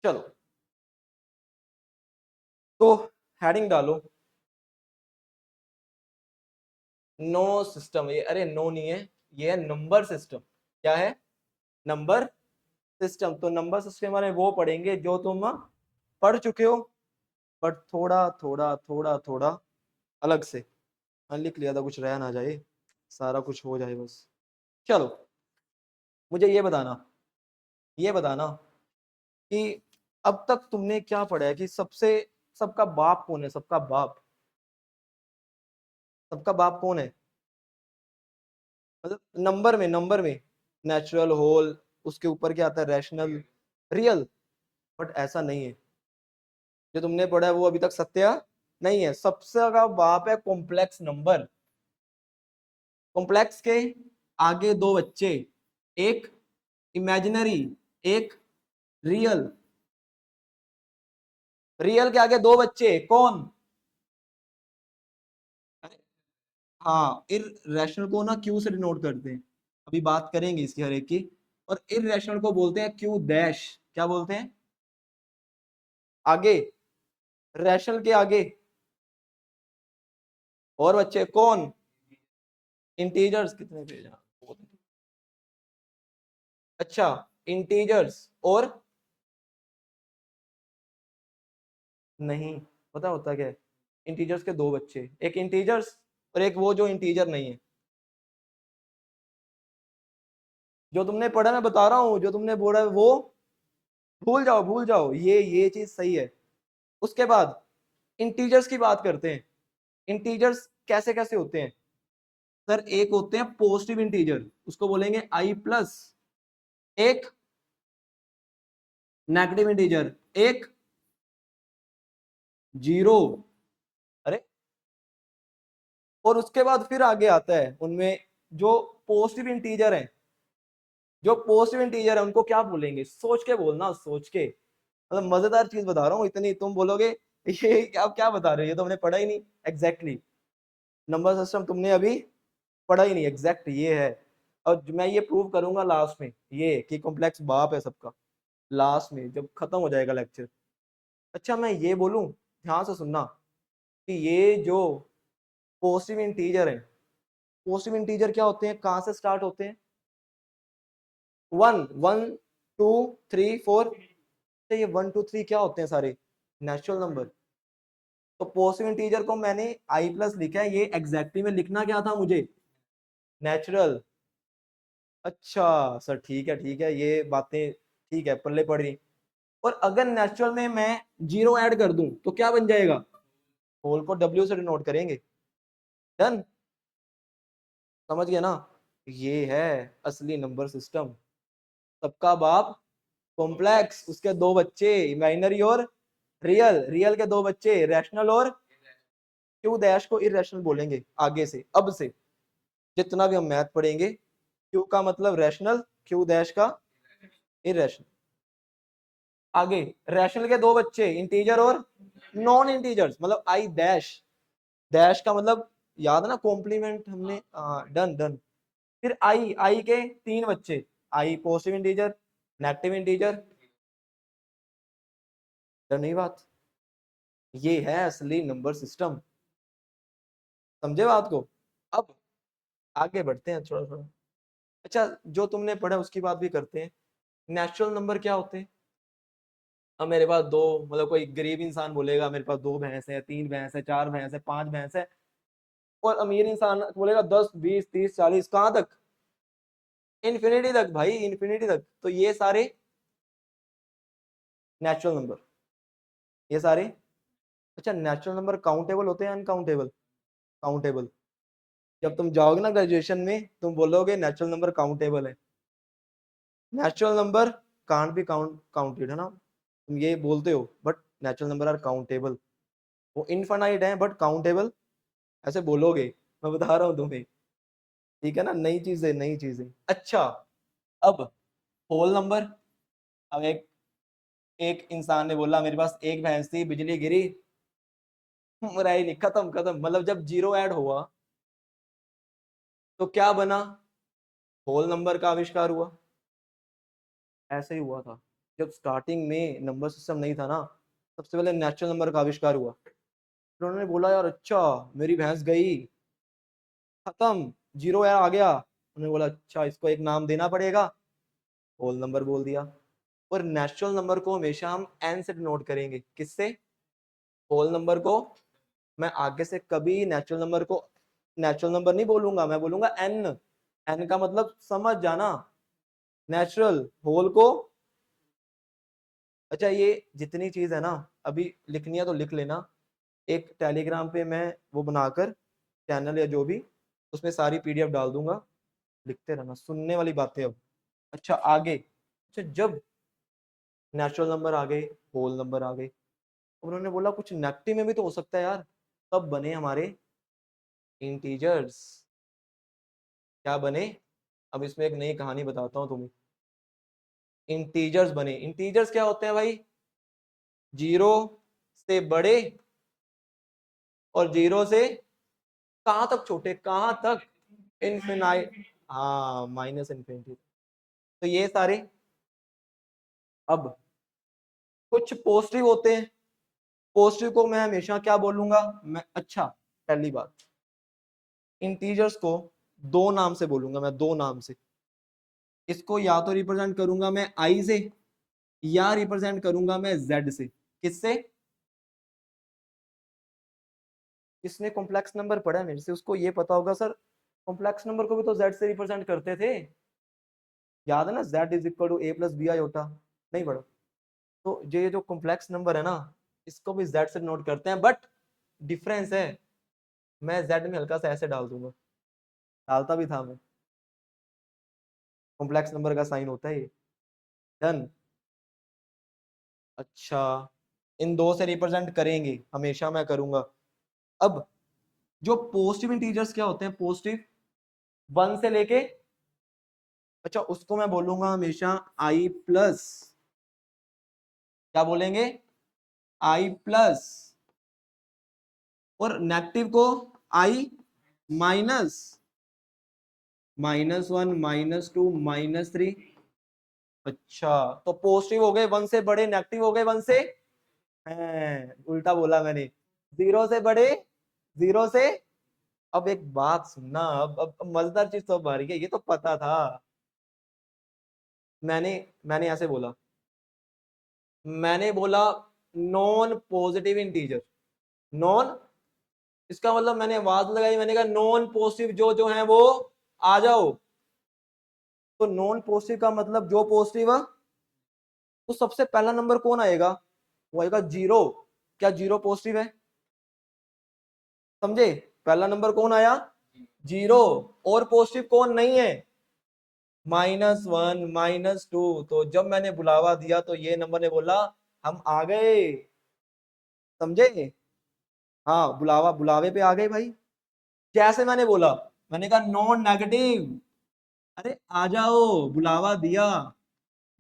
चलो तो हेडिंग डालो, नो सिस्टम। ये अरे नो नहीं है, ये है नंबर सिस्टम। क्या है? Number system. तो नंबर सिस्टम के बारे में वो पढ़ेंगे जो तुम पढ़ चुके हो, बट थोड़ा थोड़ा थोड़ा थोड़ा अलग से। हाँ, लिख लिया था, कुछ रह ना जाए, सारा कुछ हो जाए बस। चलो मुझे ये बताना कि अब तक तुमने क्या पढ़ा है कि सबसे सबका बाप कौन है? सबका बाप कौन है? मतलब नंबर में नेचुरल, होल, उसके ऊपर क्या आता है? Rational, real. बट ऐसा नहीं है, जो तुमने पढ़ा है वो अभी तक सत्य नहीं है। सबसे का बाप है कॉम्प्लेक्स नंबर। कॉम्प्लेक्स के आगे दो बच्चे, एक इमेजिनरी, एक रियल। रियल के आगे दो बच्चे कौन? हाँ, इररेशनल को ना क्यू से डिनोट करते हैं, अभी बात करेंगे इसकी हर एक की। और इररेशनल को बोलते हैं क्यू डैश। क्या बोलते हैं? आगे, रैशनल के आगे और बच्चे कौन? इंटीजर्स। कितने पेज हैं? अच्छा, इंटीजर्स और नहीं, पता होता क्या है? इंटीजर्स के दो बच्चे, एक इंटीजर्स और एक वो जो इंटीजर नहीं है। जो तुमने पढ़ा मैं बता रहा हूं, जो तुमने बोला वो भूल जाओ, ये चीज सही है। उसके बाद इंटीजर्स की बात करते हैं। इंटीजर्स कैसे कैसे होते हैं? सर, एक होते हैं पॉजिटिव इंटीजर, उसको बोलेंगे आई प्लस। एक नेगेटिव इंटीजर, एक जीरो। अरे, और उसके बाद फिर आगे आता है उनमें जो पॉजिटिव इंटीजर है, जो पॉजिटिव इंटीजर है उनको क्या बोलेंगे? सोच के बोलना, सोच के। मतलब मजेदार चीज बता रहा हूँ, इतनी तुम बोलोगे ये क्या क्या बता रहे हो, ये तो हमने पढ़ा ही नहीं। एग्जैक्टली नंबर सिस्टम तुमने अभी पढ़ा ही नहीं, एग्जैक्ट ये है। और मैं ये प्रूव करूंगा लास्ट में, ये कि कॉम्प्लेक्स बाप है सबका, लास्ट में जब खत्म हो जाएगा लेक्चर। अच्छा, मैं ये बोलूं, ध्यान से सुनना, कि ये जो पॉजिटिव इंटीजर है, पॉजिटिव इंटीजर क्या होते हैं, कहां से स्टार्ट होते हैं? One, one, two, three, four. ये वन टू थ्री क्या होते हैं? सारे नेचुरल नंबर। तो पॉजिटिव इंटीजर को मैंने आई प्लस लिखा है, ये एग्जैक्टली में लिखना क्या था मुझे? नेचुरल। अच्छा सर, ठीक है, ये बातें ठीक है, पल्ले पड़ रही। और अगर नेचुरल में मैं जीरो ऐड कर दूं तो क्या बन जाएगा? होल को डब्ल्यू से डिनोट करेंगे। डन, समझ गया ना? ये है असली नंबर सिस्टम। सबका बाप कॉम्प्लेक्स, उसके दो बच्चे इमेजिनरी और रियल, रियल के दो बच्चे रैशनल और क्यू डैश को इरेशनल बोलेंगे आगे से। अब से जितना भी हम मैथ पढ़ेंगे, क्यू का मतलब रैशनल, क्यू डैश का इरेशनल। आगे रैशनल के दो बच्चे इंटीजर और नॉन इंटीजर्स, मतलब आई डैश। डैश का मतलब याद है ना, कॉम्प्लीमेंट हमने। Done done. फिर आई के तीन बच्चे, I positive integer, negative integer. Done नहीं बात? ये है असली नंबर सिस्टम। समझे बात को? अब आगे बढ़ते हैं थोड़ा थोड़ा। अच्छा, जो तुमने पढ़ा उसकी बात भी करते हैं। नेचुरल नंबर क्या होते हैं? अब मेरे पास दो, मतलब कोई गरीब इंसान बोलेगा मेरे पास दो भैंस है, तीन भैंस है, चार भैंस है, पांच भैंस है। और अमीर इंसान बोलेगा 10, 20, 30, 40, कहां तक? इन्फिनिटी तक भाई, इन्फिनिटी तक। तो ये सारे नेचुरल नंबर, ये सारे। अच्छा, नेचुरल नंबर काउंटेबल होते हैं अनकाउंटेबल? काउंटेबल। जब तुम जाओगे ना ग्रेजुएशन में, तुम बोलोगे नेचुरल नंबर काउंटेबल है। Natural number can't be counted, है ना? तुम ये बोलते हो, but natural number are countable. वो इनफाइनाइट है बट काउंटेबल, ऐसे बोलोगे। मैं बता रहा हूँ तुम्हें, ठीक है ना? नई चीजें, नई चीजें। अच्छा, अब होल नंबर। अब एक एक इंसान ने बोला मेरे पास एक भैंस थी, बिजली गिरी, मरा ही नहीं, खत्म खत्म। मतलब जब जीरो ऐड हुआ तो क्या बना? होल नंबर का आविष्कार हुआ। ऐसे ही हुआ था, जब स्टार्टिंग में नंबर सिस्टम नहीं था ना, सबसे पहले नेचुरल नंबर का आविष्कार हुआ। फिर उन्होंने बोला यार अच्छा मेरी भैंस गई, खत्म, जीरो यार आ गया। उन्होंने बोला अच्छा इसको एक नाम देना पड़ेगा, होल नंबर बोल दिया। और नेचुरल नंबर को हमेशा हम एन से डिनोट करेंगे, किससे? होल नंबर को मैं आगे से कभी नेचुरल नंबर को नेचुरल नंबर नहीं बोलूंगा, मैं बोलूंगा एन। एन का मतलब समझ जाना, नेचुरल, होल को। अच्छा ये जितनी चीज है ना, अभी लिखनी है तो लिख लेना। एक टेलीग्राम पे मैं वो बनाकर चैनल या जो भी, उसमें सारी पीडीएफ डाल दूंगा, लिखते रहना, सुनने वाली बातें अब। अच्छा आगे, अच्छा जब नेचुरल नंबर आ गए, होल नंबर आ गए, उन्होंने बोला कुछ नेगेटिव में भी तो हो सकता है यार, तब बने हमारे इंटीजर्स। क्या बने? अब इसमें एक नई कहानी बताता हूँ तुम्हें। इंटीजर्स बने। इंटीजर्स क्या होते हैं भाई? जीरो से बड़े और जीरो से कहां तक छोटे, कहां तक? इनफिनाइट, हाँ माइनस इन्फिनिटी। तो ये सारे। अब कुछ पॉजिटिव होते हैं, पॉजिटिव को मैं हमेशा क्या बोलूंगा मैं? अच्छा पहली बात, इंटीजर्स को दो नाम से बोलूंगा मैं, दो नाम से। इसको या तो रिप्रेजेंट करूंगा मैं आई से, या रिप्रेजेंट करूंगा मैं जेड से। किससे? किसने कॉम्प्लेक्स नंबर पढ़ा है मेरे से उसको ये पता होगा सर, कॉम्प्लेक्स नंबर को भी तो जेड से रिप्रेजेंट करते थे। याद है ना, Z is equal to A plus B iota. नहीं पढ़ा? तो ये जो कॉम्प्लेक्स नंबर है ना, इसको भी जेड से नोट करते हैं, बट डिफरेंस है, मैं जेड में हल्का सा ऐसे डाल दूंगा, डालता भी था मैं। कॉम्प्लेक्स नंबर का साइन होता है ये। डन। अच्छा इन दो से रिप्रेजेंट करेंगे, हमेशा मैं करूंगा। अब जो पॉजिटिव इंटीजर्स क्या होते हैं? पॉजिटिव वन से लेके, अच्छा उसको मैं बोलूंगा हमेशा आई प्लस। क्या बोलेंगे? आई प्लस। और नेगेटिव को I minus, minus one, minus two, minus three. अच्छा तो पॉजिटिव हो गए वन से बड़े, नेगेटिव हो गए वन से, उल्टा बोला मैंने, जीरो से बड़े, जीरो से। अब एक बात सुनना, अब मजेदार चीज तो अब आ रही है, ये तो पता था। मैंने मैंने ऐसे बोला, मैंने बोला नॉन पॉजिटिव इंटीजर। नॉन, इसका मतलब मैंने आवाज लगाई, मैंने कहा नॉन पॉजिटिव जो जो है वो आ जाओ। तो नॉन पॉजिटिव का मतलब जो पॉजिटिव है, तो सबसे पहला नंबर कौन आएगा? वो आएगा जीरो। क्या जीरो पॉजिटिव है? समझे? पहला नंबर कौन आया? जीरो। और पॉजिटिव कौन नहीं है? Minus one, minus to. तो जब मैंने बुलावा दिया तो ये नंबर ने बोला हम आ गए। समझे? हाँ बुलावा, बुलावे पे आ गए भाई। जैसे मैंने बोला, मैंने कहा नॉन नेगेटिव, अरे आ जाओ, बुलावा दिया।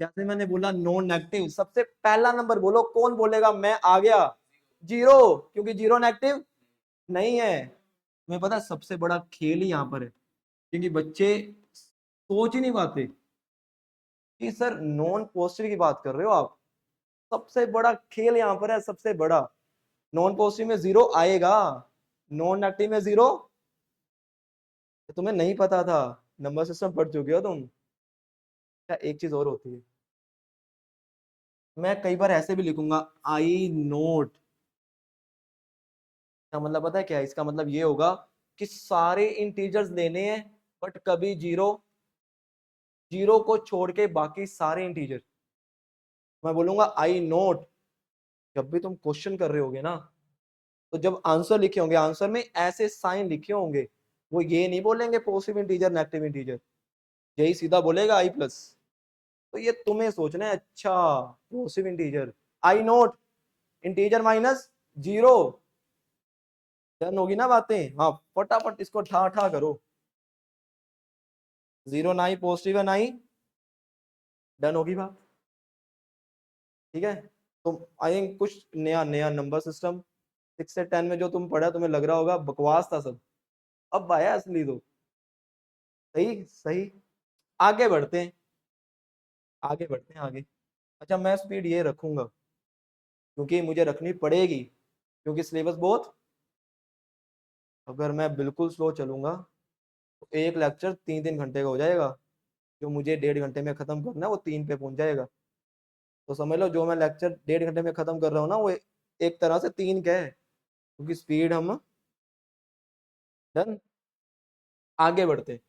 जैसे मैंने बोला नॉन नेगेटिव, सबसे पहला नंबर बोलो, कौन बोलेगा मैं आ गया? जीरो, क्योंकि जीरो नेगेटिव नहीं है। तुम्हें पता है सबसे बड़ा खेल ही यहाँ पर है, क्योंकि बच्चे सोच ही नहीं पाते कि सर नॉन पॉजिटिव की बात कर रहे हो आप। सबसे बड़ा खेल यहाँ पर है, सबसे बड़ा। नॉन पॉजिटिव में जीरो आएगा, नॉन नेगेटिव में जीरो। तुम्हें नहीं पता था, नंबर सिस्टम पढ़ चुके हो तुम। क्या एक चीज और होती है, मैं कई बार ऐसे भी लिखूंगा आई नोट। का मतलब पता है क्या है? इसका मतलब ये होगा कि सारे इंटीजर्स लेने हैं, बट कभी जीरो, जीरो को छोड़ के बाकी सारे इंटीजर। मैं बोलूंगा आई नोट। जब भी तुम क्वेश्चन कर रहे होगे ना, तो जब आंसर लिखे होंगे, आंसर में ऐसे साइन लिखे होंगे, वो ये नहीं बोलेंगे पॉजिटिव इंटीजर नेगेटिव इंटीजर, यही सीधा बोलेगा आई प्लस। तो ये तुम्हें सोचना है, अच्छा positive integer I not, integer minus zero. Done होगी ना बातें? हाँ फटाफट इसको ठा ठा करो। जीरो ना ही पॉजिटिव है ना ही, डन होगी बात। ठीक है। तो आई थिंक कुछ नया नया नंबर सिस्टम 6 से 10 में जो तुम पढ़ा, तुम्हें लग रहा होगा बकवास था सब, अब आया असली तो। सही सही। आगे बढ़ते हैं, आगे बढ़ते हैं आगे। अच्छा मैं स्पीड ये रखूंगा क्योंकि मुझे रखनी पड़ेगी, क्योंकि सिलेबस बहुत, अगर मैं बिल्कुल स्लो चलूंगा तो एक लेक्चर 3 3 घंटे का हो जाएगा, जो मुझे 1.5 घंटे में खत्म करना है वो 3 पे पहुंच जाएगा। तो समझ लो जो मैं लेक्चर 1.5 घंटे में खत्म कर रहा हूँ ना, वो एक तरह से 3 का है, क्योंकि स्पीड हम डन। आगे बढ़ते,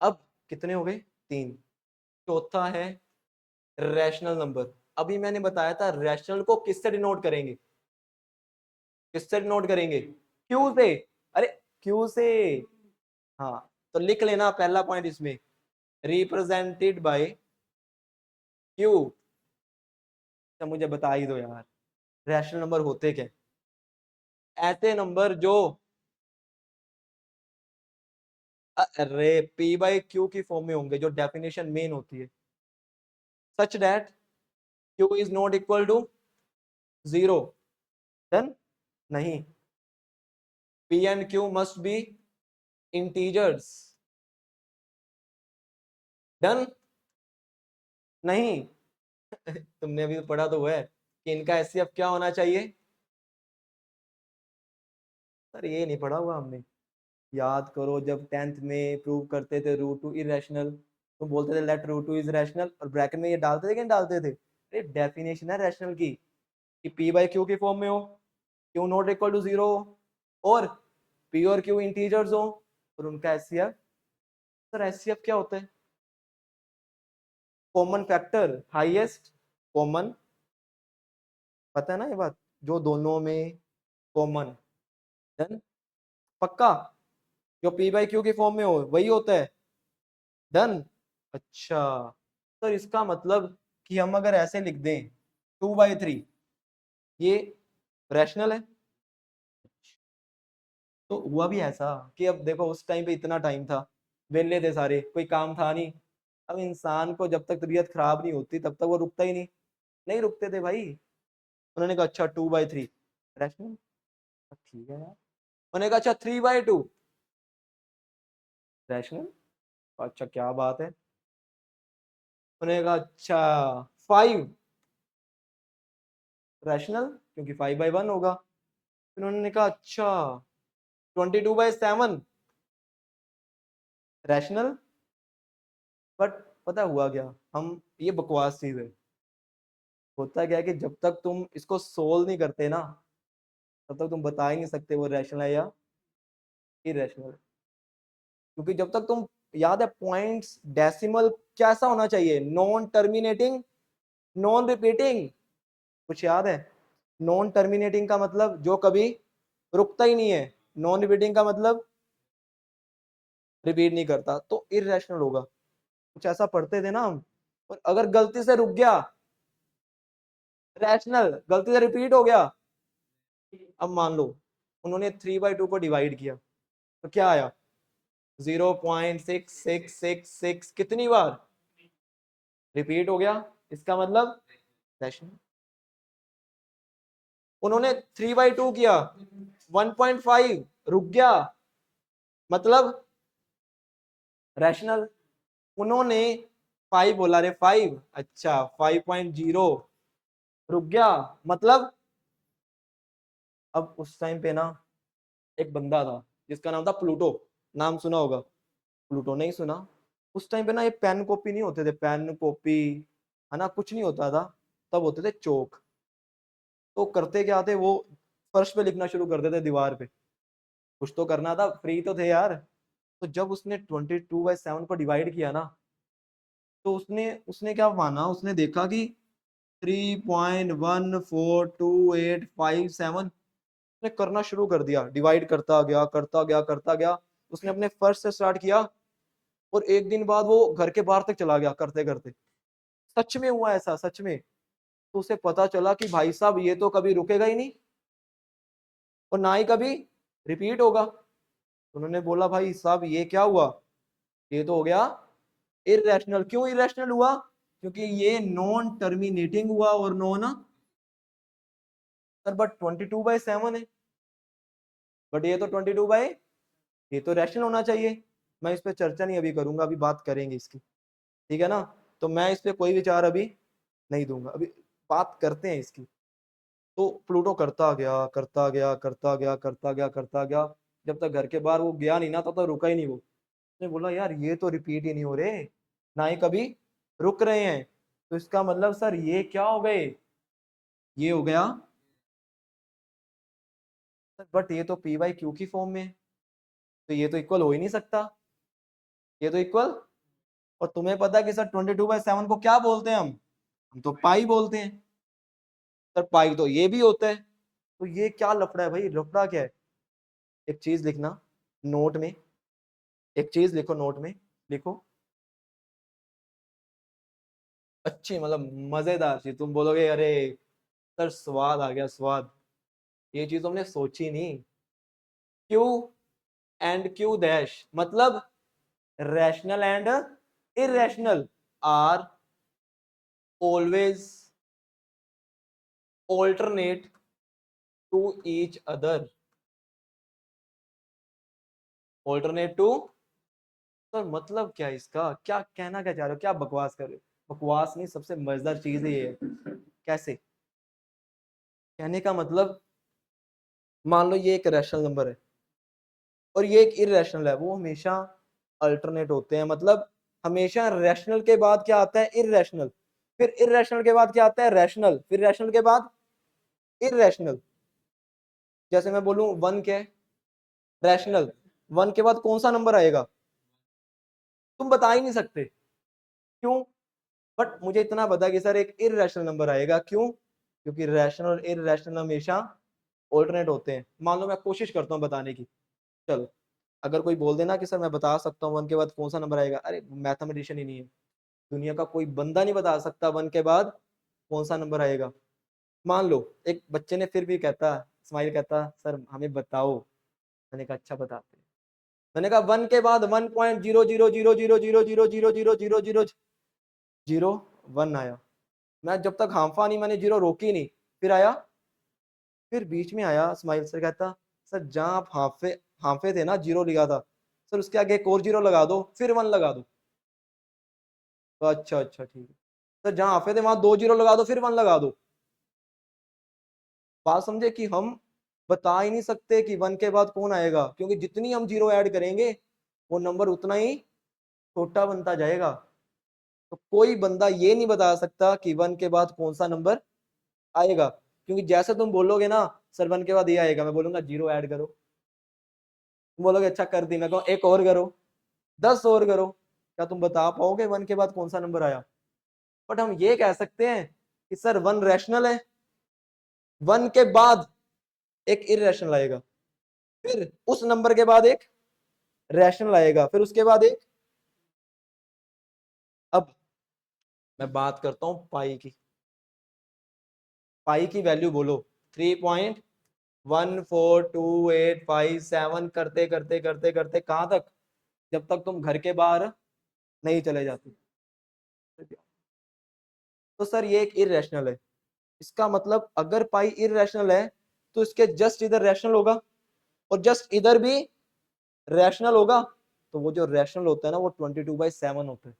अब कितने हो गए, 3। चौथा है रैशनल नंबर। अभी मैंने बताया था रैशनल को किससे डिनोट करेंगे, किससे डिनोट करेंगे, क्यू से। अरे क्यू से, हाँ तो लिख लेना पहला पॉइंट इसमें, रिप्रेजेंटेड बाय क्यू। तो मुझे बता ही दो यार, रैशनल नंबर होते क्या, ऐसे नंबर जो, अरे पी बाई क्यू की फॉर्म में होंगे, जो डेफिनेशन मेन होती है, सच that Q is not equal to 0। Done. नहीं, P and Q must be integers. Done. नहीं तुमने अभी तो पढ़ा तो हुआ है कि इनका एचसीएफ क्या होना चाहिए, सर ये नहीं पढ़ा हुआ हमने, याद करो जब 10th में प्रूव करते थे रूट टू इरेशनल, तो बोलते थे let root two is rational, और ब्रैकेट में ये डालते थे कि नहीं डालते थे, अरे डेफिनेशन है रैशनल की कि पी बाई क्यू की फॉर्म में हो, क्यू नॉट इक्वल टू 0 हो, और पी और क्यू इंटीजर्स हो, और उनका एचसीएफ। सर एचसीएफ क्या होता है, कॉमन फैक्टर, हाईएस्ट कॉमन, पता है ना ये बात, जो दोनों में कॉमन। डन। पक्का, जो पी बाई क्यू की फॉर्म में हो वही होता है। डन। अच्छा, तो इसका मतलब कि हम अगर ऐसे लिख दें 2/3, ये रैशनल है। तो हुआ भी ऐसा कि अब देखो उस टाइम पे इतना टाइम था, वेले थे सारे, कोई काम था नहीं, अब इंसान को जब तक तबीयत खराब नहीं होती तब तक वो रुकता ही नहीं, नहीं रुकते थे भाई। उन्होंने कहा अच्छा 2/3 रैशनल, ठीक है यार। उन्होंने कहा अच्छा 3/2 रैशनल, अच्छा क्या बात है। उन्होंने कहा अच्छा 5 रैशनल, क्योंकि 5/1 होगा। फिर उन्होंने कहा अच्छा 22/7 रैशनल। बट पता हुआ क्या, हम ये बकवास चीज है, होता क्या है कि जब तक तुम इसको सोल्व नहीं करते ना, तब तक तुम बता ही नहीं सकते वो रैशनल है या इरेशनल। क्योंकि जब तक तुम, याद है पॉइंट्स डेसिमल कैसा होना चाहिए, नॉन टर्मिनेटिंग, नॉन रिपीटिंग, कुछ याद है, नॉन टर्मिनेटिंग का मतलब जो कभी रुकता ही नहीं है, नॉन रिपीटिंग का मतलब रिपीट नहीं करता, तो इरेशनल होगा। कुछ ऐसा पढ़ते थे ना हम, और अगर गलती से रुक गया रैशनल, गलती से रिपीट हो गया। अब मान लो उन्होंने 3/2 को डिवाइड किया, तो क्या आया 0.6666, कितनी बार रिपीट हो गया, इसका मतलब रैशनल। उन्होंने 3/2 किया, 1.5 रुक गया, मतलब रैशनल। उन्होंने 5 बोला, रे 5, अच्छा 5.0 रुक गया, मतलब। अब उस टाइम पे ना एक बंदा था जिसका नाम था प्लूटो, नाम सुना होगा, प्लूटो नहीं सुना। उस टाइम पे ना ये पेन कॉपी नहीं होते थे, पेन कॉपी है ना, कुछ नहीं होता था, तब होते थे चौक। तो करते क्या थे वो, फर्श पे लिखना शुरू कर देते दीवार पे, कुछ तो करना था, फ्री तो थे यार। तो जब उसने 22/7 को डिवाइड किया ना, तो उसने उसने क्या माना, उसने देखा कि 3.142857, उसने करना शुरू कर दिया, डिवाइड करता गया करता गया करता गया। उसने अपने फर्स्ट से स्टार्ट किया, और एक दिन बाद वो घर के बाहर तक चला गया करते करते। सच में हुआ ऐसा, सच में। तो उसे पता चला कि भाई साहब ये तो कभी रुकेगा ही नहीं, और ना ही कभी रिपीट होगा। उन्होंने बोला भाई साहब ये क्या हुआ, ये तो हो गया इरेशनल। क्यों इरेशनल हुआ, क्योंकि ये नॉन टर्मिनेटिंग हुआ और नॉन, सर बट 22/7 है, बट ये तो 22 ये तो रैशनल होना चाहिए। मैं इस पर चर्चा नहीं अभी करूंगा, अभी बात करेंगे इसकी, ठीक है ना। तो मैं इस पे कोई विचार अभी नहीं दूंगा, अभी बात करते हैं इसकी। तो प्लूटो करता गया करता गया करता गया करता गया करता गया, जब तक घर के बाहर वो गया नहीं ना तब तक रुका ही नहीं वो। उसने बोला यार ये तो रिपीट ही नहीं हो रहे, ना ही कभी रुक रहे हैं, तो इसका मतलब सर ये क्या हो गए, ये हो गया सर, बट ये तो पी बाई क्यू की फॉर्म में है, तो ये तो इक्वल हो ही नहीं सकता, ये तो इक्वल। और तुम्हें पता है कि सर 22/7 को क्या बोलते हैं हम तो पाई बोलते हैं सर, पाई तो ये भी होता है। तो ये क्या लफड़ा है भाई, लफड़ा क्या है, एक चीज लिखना नोट में, एक चीज लिखो नोट में, लिखो अच्छी मतलब मजेदार चीज, तुम बोलोगे अरे सर स्वाद आ गया स्वाद, ये चीज तुमने सोची नहीं। क्यू एंड क्यू डैश मतलब rational and irrational are always alternate to each other, alternate to. Sir मतलब क्या है इसका, क्या कहना क्या चाह रहे हो, क्या बकवास कर रहे हो, बकवास नहीं सबसे मजेदार चीज है ये। कैसे कहने का मतलब, मान लो ये एक रैशनल नंबर है और ये एक इरेशनल है, वो हमेशा अल्टरनेट होते हैं, मतलब हमेशा रैशनल के बाद क्या आता है इरेशनल, फिर इरेशनल के बाद क्या आता है रैशनल, फिर रैशनल के बाद इरेशनल। जैसे मैं बोलूं वन क्या है रैशनल, वन के बाद कौन सा नंबर आएगा तुम बता ही नहीं सकते, क्यों। बट मुझे इतना पता कि सर एक इरेशनल नंबर आएगा, क्यों, क्योंकि रैशनल और इरेशनल हमेशा ऑल्टरनेट होते हैं। मान लो मैं कोशिश करता हूँ बताने की, चलो अगर कोई बोल देना कि सर मैं बता सकता हूँ वन के बाद कौन सा नंबर आएगा, अरे मैथमेटिशियन ही नहीं है, दुनिया का कोई बंदा नहीं बता सकता वन के बाद कौन सा नंबर आएगा। मान लो एक बच्चे ने फिर भी कहता, स्माइल कहता सर हमें बताओ, मैंने कहा अच्छा बताते हैं। मैंने कहा वन के बाद 1.0000000000001 आया, मैं जब तक हांफा नहीं मैंने जीरो रोकी नहीं, फिर आया, फिर बीच में आया स्माइल सर कहता सर जहां आप हाफे हाफे थे ना जीरो लिखा था, सर उसके आगे एक और जीरो लगा दो फिर वन लगा दो। तो अच्छा अच्छा ठीक है सर, जहां हाफे थे वहां दो जीरो लगा दो फिर वन लगा दो। बात समझे कि हम बता ही नहीं सकते कि वन के बाद कौन आएगा, क्योंकि जितनी हम जीरो ऐड करेंगे वो नंबर उतना ही छोटा बनता जाएगा। तो कोई बंदा ये नहीं बता सकता कि वन के बाद कौन सा नंबर आएगा, क्योंकि जैसे तुम बोलोगे ना सर वन के बाद ये आएगा, मैं बोलूंगा जीरो ऐड करो, तुम बोलोगे अच्छा कर दी, मैं कहूँ एक और करो 10 और करो, क्या तुम बता पाओगे वन के बाद कौन सा नंबर आया। बट हम ये कह सकते हैं कि सर वन रैशनल है, वन के बाद एक इरेशनल आएगा, फिर उस नंबर के बाद एक रैशनल आएगा, फिर उसके बाद एक। अब मैं बात करता हूं पाई की, पाई की वैल्यू बोलो 3.142857 करते करते करते करते कहां तक, जब तक तुम घर के बाहर नहीं चले जाते। तो सर ये एक इरेशनल है, इसका मतलब अगर पाई इरेशनल है तो इसके जस्ट इधर रैशनल होगा और जस्ट इधर भी रैशनल होगा, तो वो जो रैशनल होता है ना वो 22/7 होता है।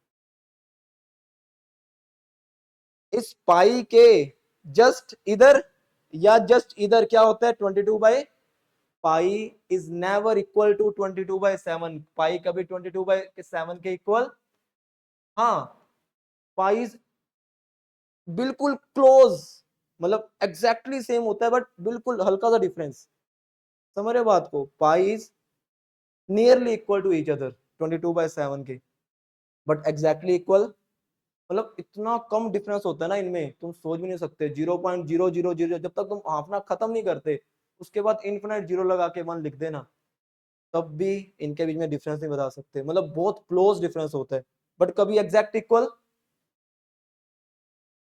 इस पाई के जस्ट इधर या जस्ट इधर क्या होता है 22/पाई इज नेवर इक्वल टू 22/7, पाई कभी 22/7 के इक्वल, हाँ पाई बिल्कुल क्लोज, मतलब एग्जैक्टली सेम होता है बट बिल्कुल हल्का सा डिफरेंस, समझ रहे बात को, pi is nearly equal to each other 22/7 के, बट एग्जैक्टली इक्वल, मतलब इतना कम डिफरेंस होता है ना इनमें तुम सोच भी नहीं सकते। 0.000 जब तक तुम हाफना खत्म नहीं करते उसके बाद इनफिनाइट जीरो लगा के वन लिख देना, तब भी इनके बीच में डिफरेंस नहीं बता सकते, मतलब बहुत क्लोज डिफरेंस होता है बट कभी एग्जैक्ट इक्वल,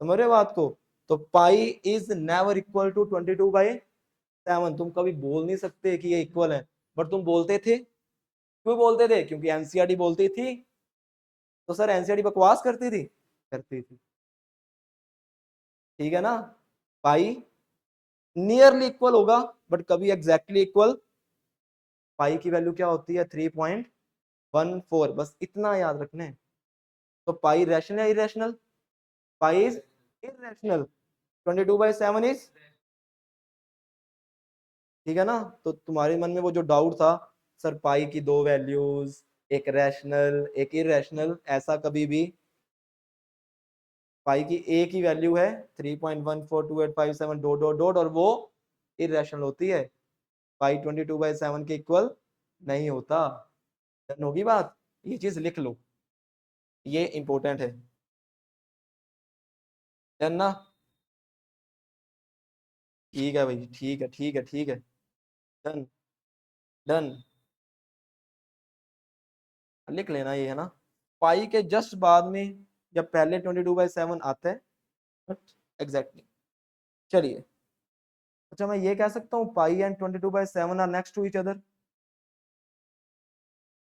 समझ रहे हो बात को। तो pi is never equal to 22/7, तुम कभी बोल नहीं सकते कि ये इक्वल है, बट तुम बोलते थे, क्यों बोलते थे, क्योंकि एनसीईआरटी बोलती थी। तो सर एनसीईआरटी बकवास करती थी, करती थी, ठीक है ना। पाई नियरली इक्वल होगा बट कभी एग्जैक्टली इक्वल, पाई की वैल्यू क्या होती है 3.14, बस इतना याद रखना है। तो पाई रैशनल या irrational? Pi is irrational, 22/7 is, ठीक है ना। तो तुम्हारे मन में वो जो डाउट था, सर पाई की दो वैल्यूज, एक रैशनल एक इरेशनल, ऐसा कभी भी, पाई की एक ही वैल्यू है 3.142857 डॉट डॉट डॉट, और वो इरेशनल होती है, पाई 22/7 के इक्वल नहीं होता। डन होगी बात, ये चीज लिख लो, ये इंपॉर्टेंट है। डन ना? ठीक है भाई, ठीक है ठीक है ठीक है। डन डन, लिख लेना ये, है ना। पाई के जस्ट बाद में जब पहले 22/7 आता है, एग्जैक्टली, चलिए। अच्छा मैं ये कह सकता हूँ pi and 22/7 are next to each other.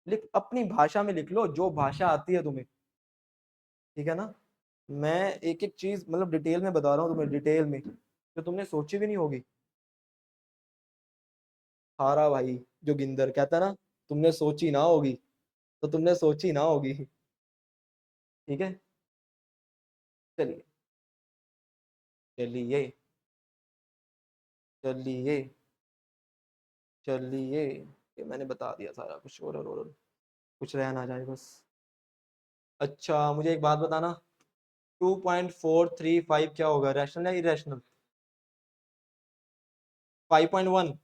लिख, अपनी भाषा में लिख लो, जो भाषा आती है तुम्हें, ठीक है ना। मैं एक एक चीज मतलब डिटेल में बता रहा हूँ तुम्हें, डिटेल में, जो तुमने सोची भी नहीं होगी। हारा भाई जोगिंदर कहता ना, तुमने सोची ना होगी, तो तुमने सोची ना होगी। ठीक है, चलिए चलिए चलिए चलिए, ये मैंने बता दिया सारा कुछ, और कुछ रह ना जाए बस। अच्छा मुझे एक बात बताना, 2.435 क्या होगा, रैशनल या इरेशनल? 5.1,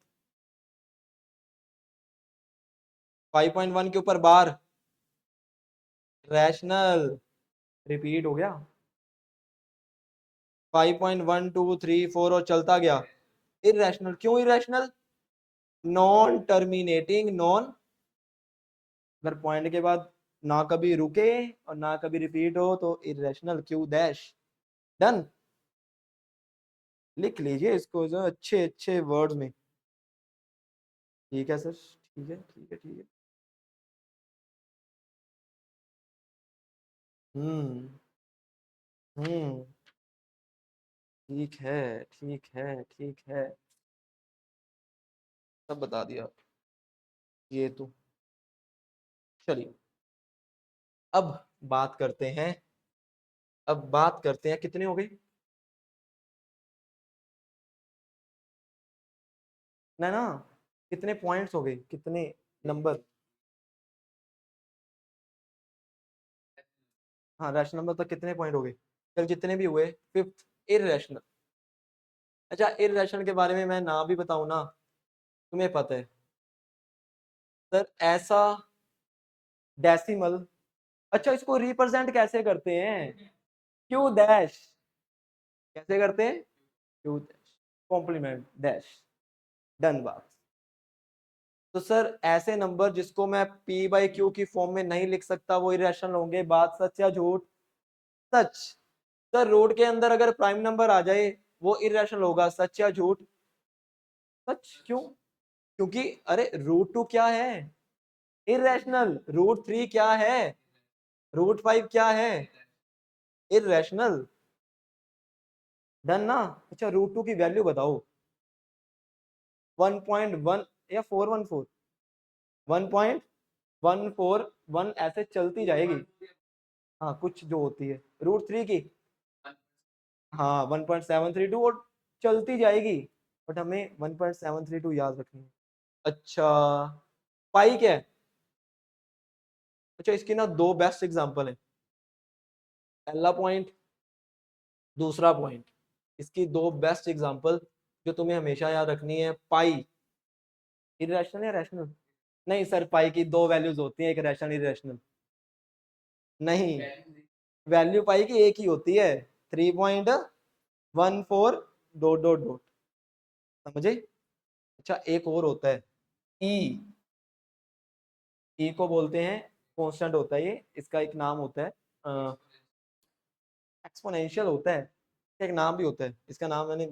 5.1 के ऊपर बार, रैशनल, रिपीट हो गया। 5.1234 और चलता गया, इरेशनल। क्यों इरेशनल? नॉन टर्मिनेटिंग, नॉन, अगर पॉइंट के बाद ना कभी रुके और ना कभी रिपीट हो तो इरेशनल, क्यू डैश। डन, लिख लीजिए इसको जो अच्छे अच्छे वर्ड्स में। ठीक है सर, ठीक है ठीक है ठीक है। हम्म हम्म, ठीक है ठीक है ठीक है, सब बता दिया ये तो। चलिए, अब बात करते हैं, अब बात करते हैं, कितने हो गए ना ना, कितने पॉइंट्स हो गए, कितने नंबर? हाँ रैशनल नंबर तक कितने पॉइंट हो गए? चल जितने भी हुए, फिफ्थ, इररेशनल। अच्छा इररेशनल के बारे में मैं ना भी बताऊं ना, तुम्हें पता है सर, ऐसा डेसिमल, अच्छा इसको रिप्रेजेंट कैसे करते हैं? क्यू डैश, कैसे करते हैं? Q dash, complement dash. Done बात। तो सर ऐसे नंबर जिसको मैं पी बाई क्यू की फॉर्म में नहीं लिख सकता वो इरेशनल होंगे, बात सच या झूठ? सच। सर रूट के अंदर अगर प्राइम नंबर आ जाए वो इरेशनल होगा, सच या झूठ? सच। क्यों? क्योंकि अरे रूट 2 क्या है, इरेशनल। रूट 3 क्या है, रूट 5 क्या है, इरेशनल। डन ना। अच्छा रूट 2 की वैल्यू बताओ, 1.1 या 414, 1.141 ऐसे चलती जाएगी। हाँ कुछ जो होती है रूट 3 की, हाँ 1.732 और चलती जाएगी, बट हमें 1.732 याद रखनी है। अच्छा पाई क्या है? अच्छा इसकी ना दो बेस्ट एग्जांपल है, पहला पॉइंट, दूसरा पॉइंट। इसकी दो बेस्ट एग्जांपल जो तुम्हें हमेशा याद रखनी है, पाई इरेशनल या रैशनल? नहीं सर, पाई की दो वैल्यूज होती हैं, एक रैशनल एक रैशनल। नहीं, वैल्यू पाई की एक ही होती है, 3.14 डॉट डॉट डॉट, समझे। अच्छा एक और होता है, ई, ई को बोलते हैं कांस्टेंट होता है ये, इसका एक नाम होता है, एक्सपोनेंशियल होता है, एक नाम भी होता है इसका, नाम मैंने,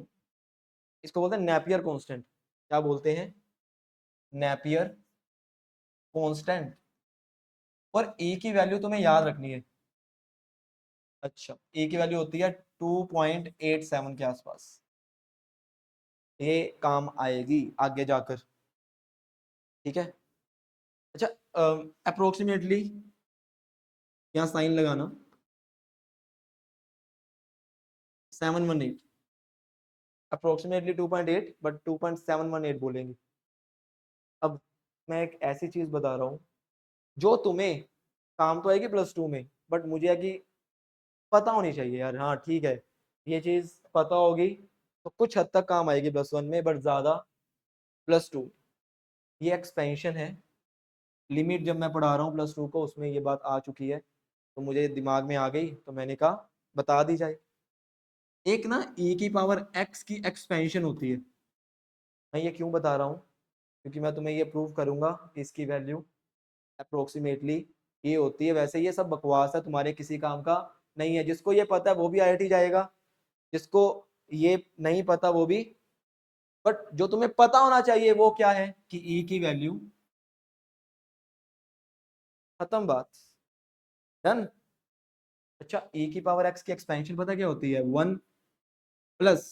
इसको बोलते हैं नेपियर कांस्टेंट। क्या बोलते हैं? Napier constant. और ई की वैल्यू तुम्हें याद रखनी है। अच्छा ई की वैल्यू होती है 2.87 के आसपास, ये काम आएगी आगे जाकर, ठीक है। अच्छा अप्रोक्सीमेटली यहाँ साइन लगाना, 2.718, अप्रोक्सीमेटली 2.8 बट 2.718 बोलेंगे। अब मैं एक ऐसी चीज बता रहा हूँ जो तुम्हें काम तो आएगी +2 में, बट मुझे है कि पता होनी चाहिए यार। हाँ ठीक है, ये चीज पता होगी तो कुछ हद तक काम आएगी +1 में, बट ज्यादा +2। ये एक्सपेंशन है, लिमिट जब मैं पढ़ा रहा हूँ +2 को उसमें ये बात आ चुकी है, तो मुझे दिमाग में आ गई तो मैंने कहा बता दी जाए। एक ना e⁻x की एक्सपेंशन होती है। मैं ये क्यों बता रहा हूँ, क्योंकि मैं तुम्हें ये प्रूव करूंगा कि इसकी वैल्यू अप्रोक्सीमेटली ये होती है। वैसे ये सब बकवास है, तुम्हारे किसी काम का नहीं है। जिसको ये पता है वो भी IIT जाएगा, जिसको ये नहीं पता वो भी। बट जो तुम्हें पता होना चाहिए वो क्या है कि e की वैल्यू, खत्म बात, डन। अच्छा, e⁻x की एक्सपेंशन पता क्या होती है? 1 plus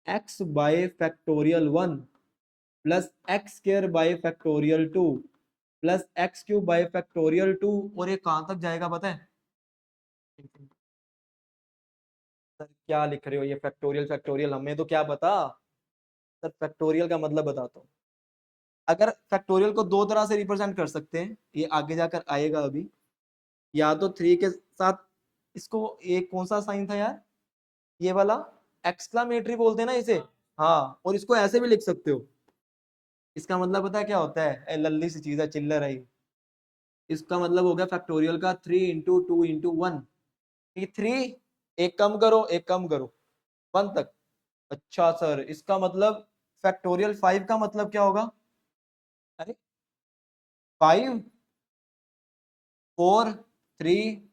x bye factorial 1 plus x square by factorial 2 plus x cube by factorial 2। और ये कहां तक जाएगा पता है? सर क्या लिख रहे हो ये फैक्टोरियल फैक्टोरियल, हमें तो क्या पता। सर फैक्टोरियल का मतलब बताता हूँ। अगर फैक्टोरियल को दो तरह से रिप्रेजेंट कर सकते हैं, ये आगे जाकर आएगा अभी। या तो 3 के साथ, इसको एक कौन सा साइन था यार, ये वाला एक्सक्लामेटरी बोलते हैं ना इसे। हाँ, और इसको ऐसे भी लिख सकते हो। इसका मतलब पता है क्या होता है? लल्ली सी चीज है, चिल्लर है ये। इसका मतलब हो गया फैक्टोरियल का 3 × 2 × 1। ये 3, एक कम करो एक कम करो 1 तक। अच्छा सर, इसका मतलब फैक्टोरियल 5 का मतलब क्या होगा? अरे 5 4 3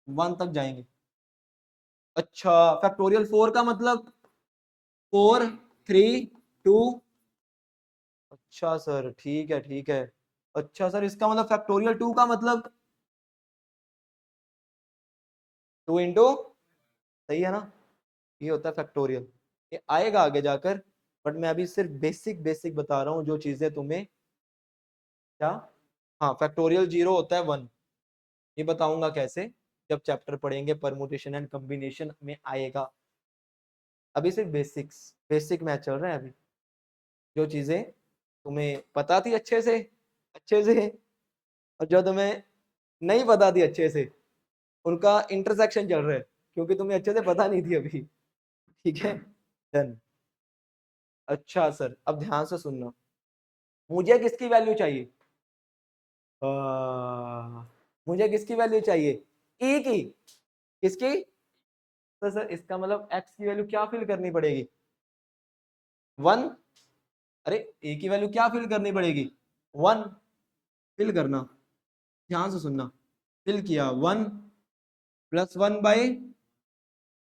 1 तक जाएंगे। अच्छा, फैक्टोरियल 4 का मतलब 4 3 2। अच्छा सर, ठीक है ठीक है। अच्छा सर, इसका मतलब फैक्टोरियल 2 का मतलब 2 × सही है ना? ये होता है फैक्टोरियल। ये आएगा आगे जाकर, बट मैं अभी सिर्फ बेसिक बेसिक बता रहा हूँ जो चीजें तुम्हें क्या। हाँ, फैक्टोरियल 0 होता है 1। ये बताऊंगा कैसे, जब चैप्टर पढ़ेंगे परमुटेशन एंड कॉम्बिनेशन में आएगा। अभी सिर्फ बेसिक्स, बेसिक मैथ चल रहा है अभी। जो चीजें तुम्हें पता थी अच्छे से और जो तुम्हें नहीं पता थी अच्छे से, उनका इंटरसेक्शन चल रहा है, क्योंकि तुम्हें अच्छे से पता नहीं थी अभी। ठीक है, डन। अच्छा सर, अब ध्यान से सुनना। मुझे किसकी वैल्यू चाहिए? मुझे किसकी वैल्यू चाहिए? ई की। किसकी? तो सर इसका मतलब एक्स की वैल्यू क्या फिल करनी पड़ेगी? 1। अरे ए की वैल्यू क्या फिल करनी पड़ेगी? 1 फिल करना। ध्यान से सुनना। फिल किया 1 प्लस 1 बाय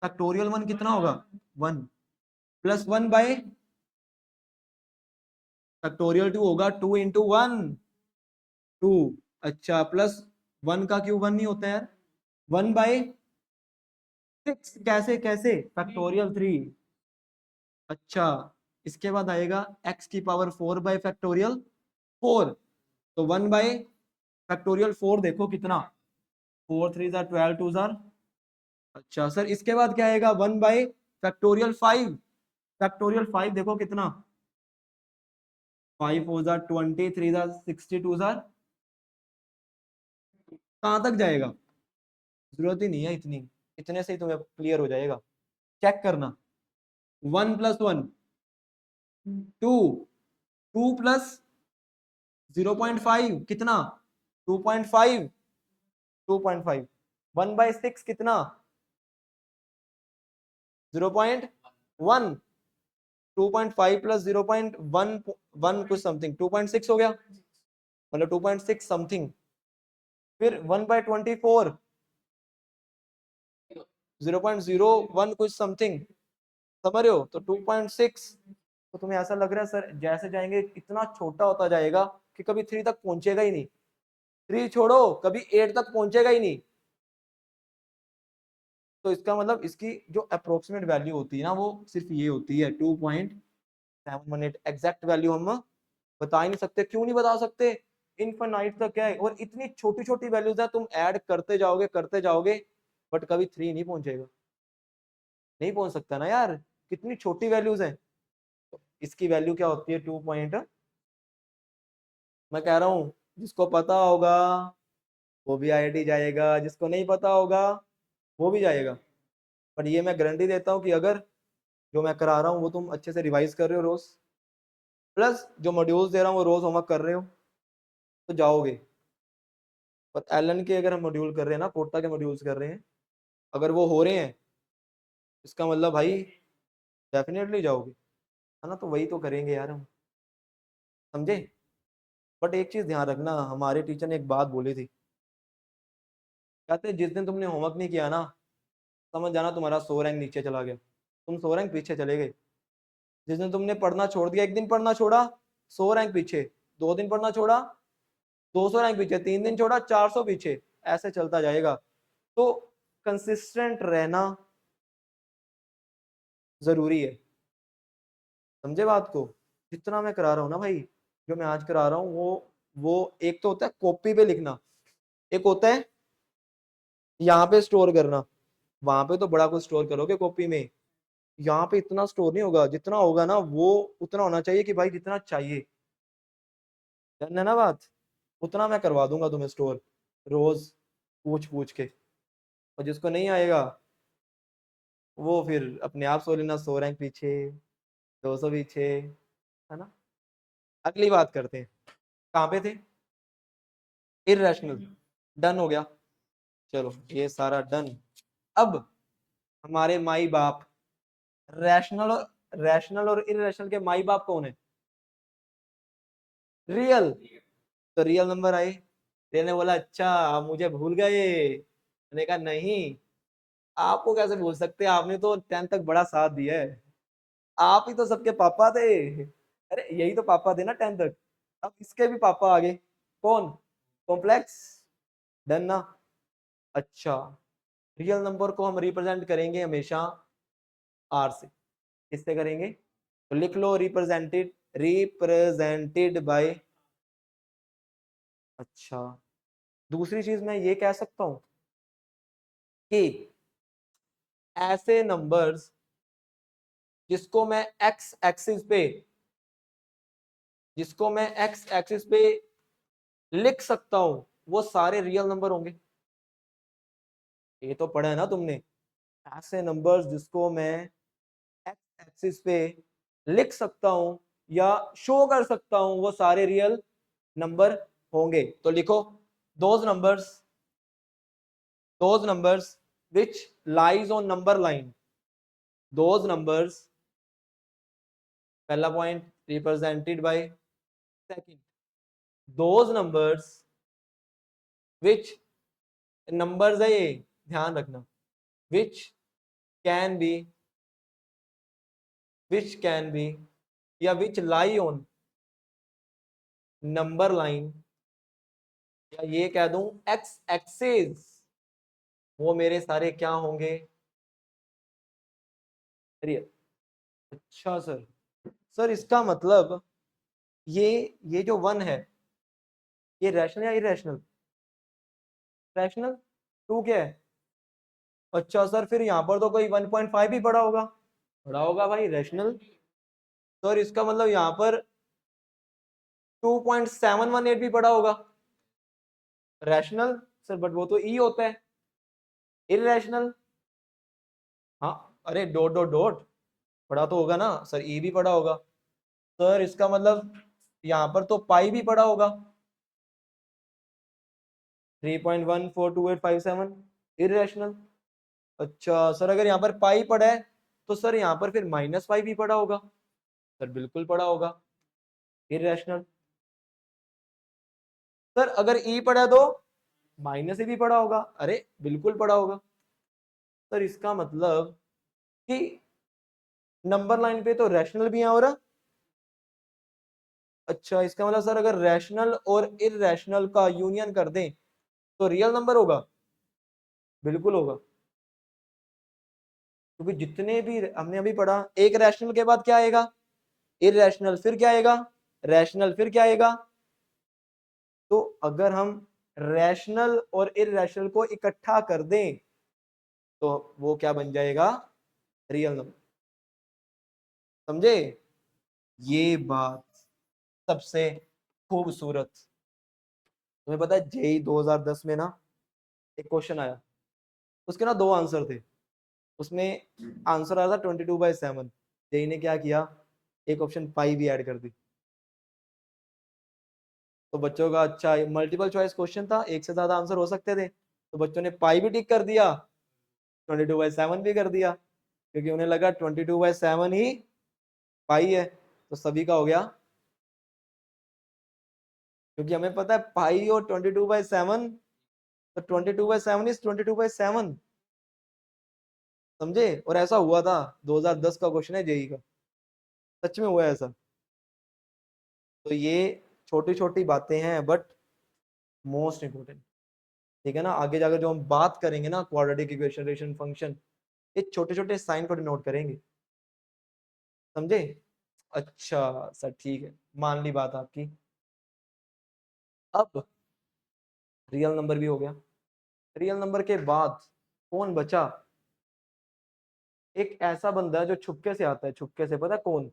फैक्टोरियल 1 कितना होगा? 1 प्लस 1 बाय फैक्टोरियल 2 होगा 2 × 1 2। अच्छा, प्लस 1 का क्यूब 1 नहीं होता यार। 1/6 कैसे कैसे? फैक्टोरियल 3। अच्छा, इसके बाद आएगा x⁴ बाय फैक्टोरियल 4। तो 1/4 देखो कितना, 4 3 12 2 जार। अच्छा सर, इसके बाद क्या आएगा? 1/5। फैक्टोरियल 5 देखो कितना, 5 4 20 3 62 जार। कहां तक जाएगा? जरूरत ही नहीं है इतनी, इतने से ही तुम्हें क्लियर हो जाएगा। चेक करना। 1 + 1 2, 2 + 0.5 कितना? 2.5। 2.5 1/6 कितना? 0.1। 2.5 + 0.1 1 कुछ समथिंग 2.6 हो गया, मतलब 2.6 समथिंग। फिर 1/24 0.01 कुछ समथिंग, समझ रहे हो? तो 2.6। तो तुम्हें ऐसा लग रहा है सर जैसे जाएंगे इतना छोटा होता जाएगा कि कभी 3 तक पहुंचेगा ही नहीं। 3 छोड़ो, कभी 8 तक पहुंचेगा ही नहीं। तो इसका मतलब इसकी जो अप्रोक्सीमेट वैल्यू होती है ना, वो सिर्फ ये होती है 2.718। एग्जैक्ट वैल्यू हम बता ही नहीं सकते। क्यों नहीं बता सकते? इनफाइनाइट तक है और इतनी छोटी छोटी वैल्यूज है, तुम ऐड करते जाओगे बट कभी 3 नहीं पहुंचेगा। नहीं पहुंच सकता ना यार, कितनी छोटी वैल्यूज है। तो इसकी वैल्यू क्या होती है 2 पॉइंट, मैं कह रहा हूँ जिसको पता होगा वो भी आईआईटी जाएगा, जिसको नहीं पता होगा वो भी जाएगा। पर ये मैं गारंटी देता हूँ कि अगर जो मैं करा रहा हूँ वो तुम अच्छे से रिवाइज कर रहे हो रोज, प्लस जो मॉड्यूल्स दे रहा हूँ वो रोज होमवर्क कर रहे हो, तो जाओगे। पर एलन के अगर हम मॉड्यूल कर रहे हैं ना, कोटा के मॉड्यूल्स कर रहे हैं, अगर वो हो रहे हैं इसका मतलब भाई डेफिनेटली जाओगे, है ना। तो वही तो करेंगे यार हम, समझे। बट एक चीज ध्यान रखना, हमारे टीचर ने एक बात बोली थी, कहते जिस दिन तुमने होमवर्क नहीं किया ना, समझ जाना तुम्हारा 100 रैंक नीचे चला गया, तुम 100 रैंक पीछे चले गए। जिस दिन तुमने पढ़ना छोड़ दिया, एक दिन पढ़ना छोड़ा 100 रैंक पीछे, 2 दिन पढ़ना छोड़ा 200 रैंक पीछे, 3 दिन छोड़ा 400 पीछे, ऐसे चलता जाएगा। तो कंसिस्टेंट रहना जरूरी है, समझे बात को। जितना मैं करा रहा हूँ ना भाई, जो मैं आज करा रहा हूँ वो एक तो होता है कॉपी पे लिखना, एक होता है यहाँ पे स्टोर करना। वहां पे तो बड़ा कुछ स्टोर करोगे कॉपी में, यहाँ पे इतना स्टोर नहीं होगा, जितना होगा ना वो उतना होना चाहिए कि भाई जितना चाहिए, है ना बात। उतना मैं करवा दूंगा तुम्हें स्टोर, रोज पूछ पूछ के। और जिसको नहीं आएगा वो फिर अपने आप सो लेना, 100 रैंक पीछे, 200 पीछे, है ना। अगली बात करते हैं, कहाँ पे थे, इररेशनल, डन हो गया। चलो ये सारा डन। अब हमारे माई बाप, रैशनल और इरेशनल के माई बाप कौन है, रियल। तो रियल नंबर आए, रियल ने बोला अच्छा आप मुझे भूल गए, मैंने कहा नहीं, आपको कैसे भूल सकते हैं, आपने तो 10 तक बड़ा साथ दिया है, आप ही तो सबके पापा थे। अरे यही तो पापा थे ना 10 तक, अब इसके भी पापा आ गए, कौन, कॉम्प्लेक्स, डन ना। अच्छा, रियल नंबर को हम रिप्रेजेंट करेंगे हमेशा आर से, किससे करेंगे, तो लिख लो रिप्रेजेंटेड बाय। अच्छा, दूसरी चीज मैं ये कह सकता हूं कि ऐसे नंबर्स जिसको मैं एक्स एक्सिस पे, जिसको मैं एक्स एक्सिस पे लिख सकता हूं वो सारे रियल नंबर होंगे। ये तो पढ़ा है ना तुमने, ऐसे नंबर्स जिसको मैं एक्स एक्सिस पे लिख सकता हूं या शो कर सकता हूं वो सारे रियल नंबर होंगे। तो लिखो those numbers, those numbers which lies on number line, those numbers, पहला point represented by, second those numbers which, numbers है ये ध्यान रखना, which can be, which can be या which lie on number line, या ये कह दूं एक्स एक्सिस, वो मेरे सारे क्या होंगे, रियल। अच्छा सर, सर इसका मतलब ये ये जो वन है ये रैशनल या इरेशनल, रैशनल, टू क्या है, अच्छा सर फिर यहाँ पर तो कोई 1.5 भी पड़ा होगा, पड़ा होगा भाई रैशनल। सर इसका मतलब यहाँ पर 2.718 भी पड़ा होगा, रैशनल। सर बट वो तो ई होता है, इरेशनल। हाँ अरे डॉट डॉट डॉट पड़ा तो होगा ना सर, ई भी पड़ा होगा। सर इसका मतलब यहाँ पर तो पाई भी पड़ा होगा, 3.142857, इरेशनल। अच्छा सर अगर यहाँ पर पाई पड़ा है तो सर यहाँ पर फिर -5 भी पड़ा होगा, सर बिल्कुल पड़ा होगा, इरेशनल। सर अगर ई पड़ा है तो माइनस ही भी पड़ा होगा, अरे बिल्कुल पड़ा होगा। सर इसका मतलब कि नंबर लाइन पे तो रैशनल भी है, और अच्छा इसका मतलब सर अगर रैशनल और इरेशनल का यूनियन कर दें तो रियल नंबर होगा, बिल्कुल होगा। क्योंकि जितने भी हमने अभी पढ़ा, एक रैशनल के बाद क्या आएगा, इरेशनल, फिर क्या आएगा, रैशनल, फिर क्या आएगा। तो अगर हम रैशनल और इरेशनल को इकट्ठा कर दें तो वो क्या बन जाएगा, रियल नंबर। समझे? ये बात सबसे खूबसूरत। तुम्हें पता है जेई 2010 में ना एक क्वेश्चन आया, उसके ना दो आंसर थे। उसमें आंसर आया था 22/7। जेई ने क्या किया, एक ऑप्शन पाई भी ऐड कर दी। तो बच्चों का अच्छा मल्टीपल चॉइस क्वेश्चन था, एक से ज्यादा आंसर हो सकते थे, तो बच्चों ने पाई भी टिक कर दिया, 22/7 भी कर दिया, क्योंकि उन्हें लगा 22/7 ही पाई है। तो सभी का हो गया, क्योंकि हमें पता है पाई और 22/7, तो 22/7 इज 22/7। समझे? और ऐसा हुआ था, 2010 का क्वेश्चन है जेई का, सच में हुआ है ऐसा। तो ये छोटी छोटी बातें हैं बट मोस्ट इंपोर्टेंट। ठीक है ना? आगे जाकर जो हम बात करेंगे ना, क्वाड्रेटिक इक्वेशन, रेशन फंक्शन, ये छोटे छोटे साइन को डिनोट करेंगे। समझे? अच्छा सर, ठीक है, मान ली बात आपकी। अब रियल नंबर भी हो गया। रियल नंबर के बाद कौन बचा? एक ऐसा बंदा है जो छुपके से आता है, छुपके से, पता है कौन?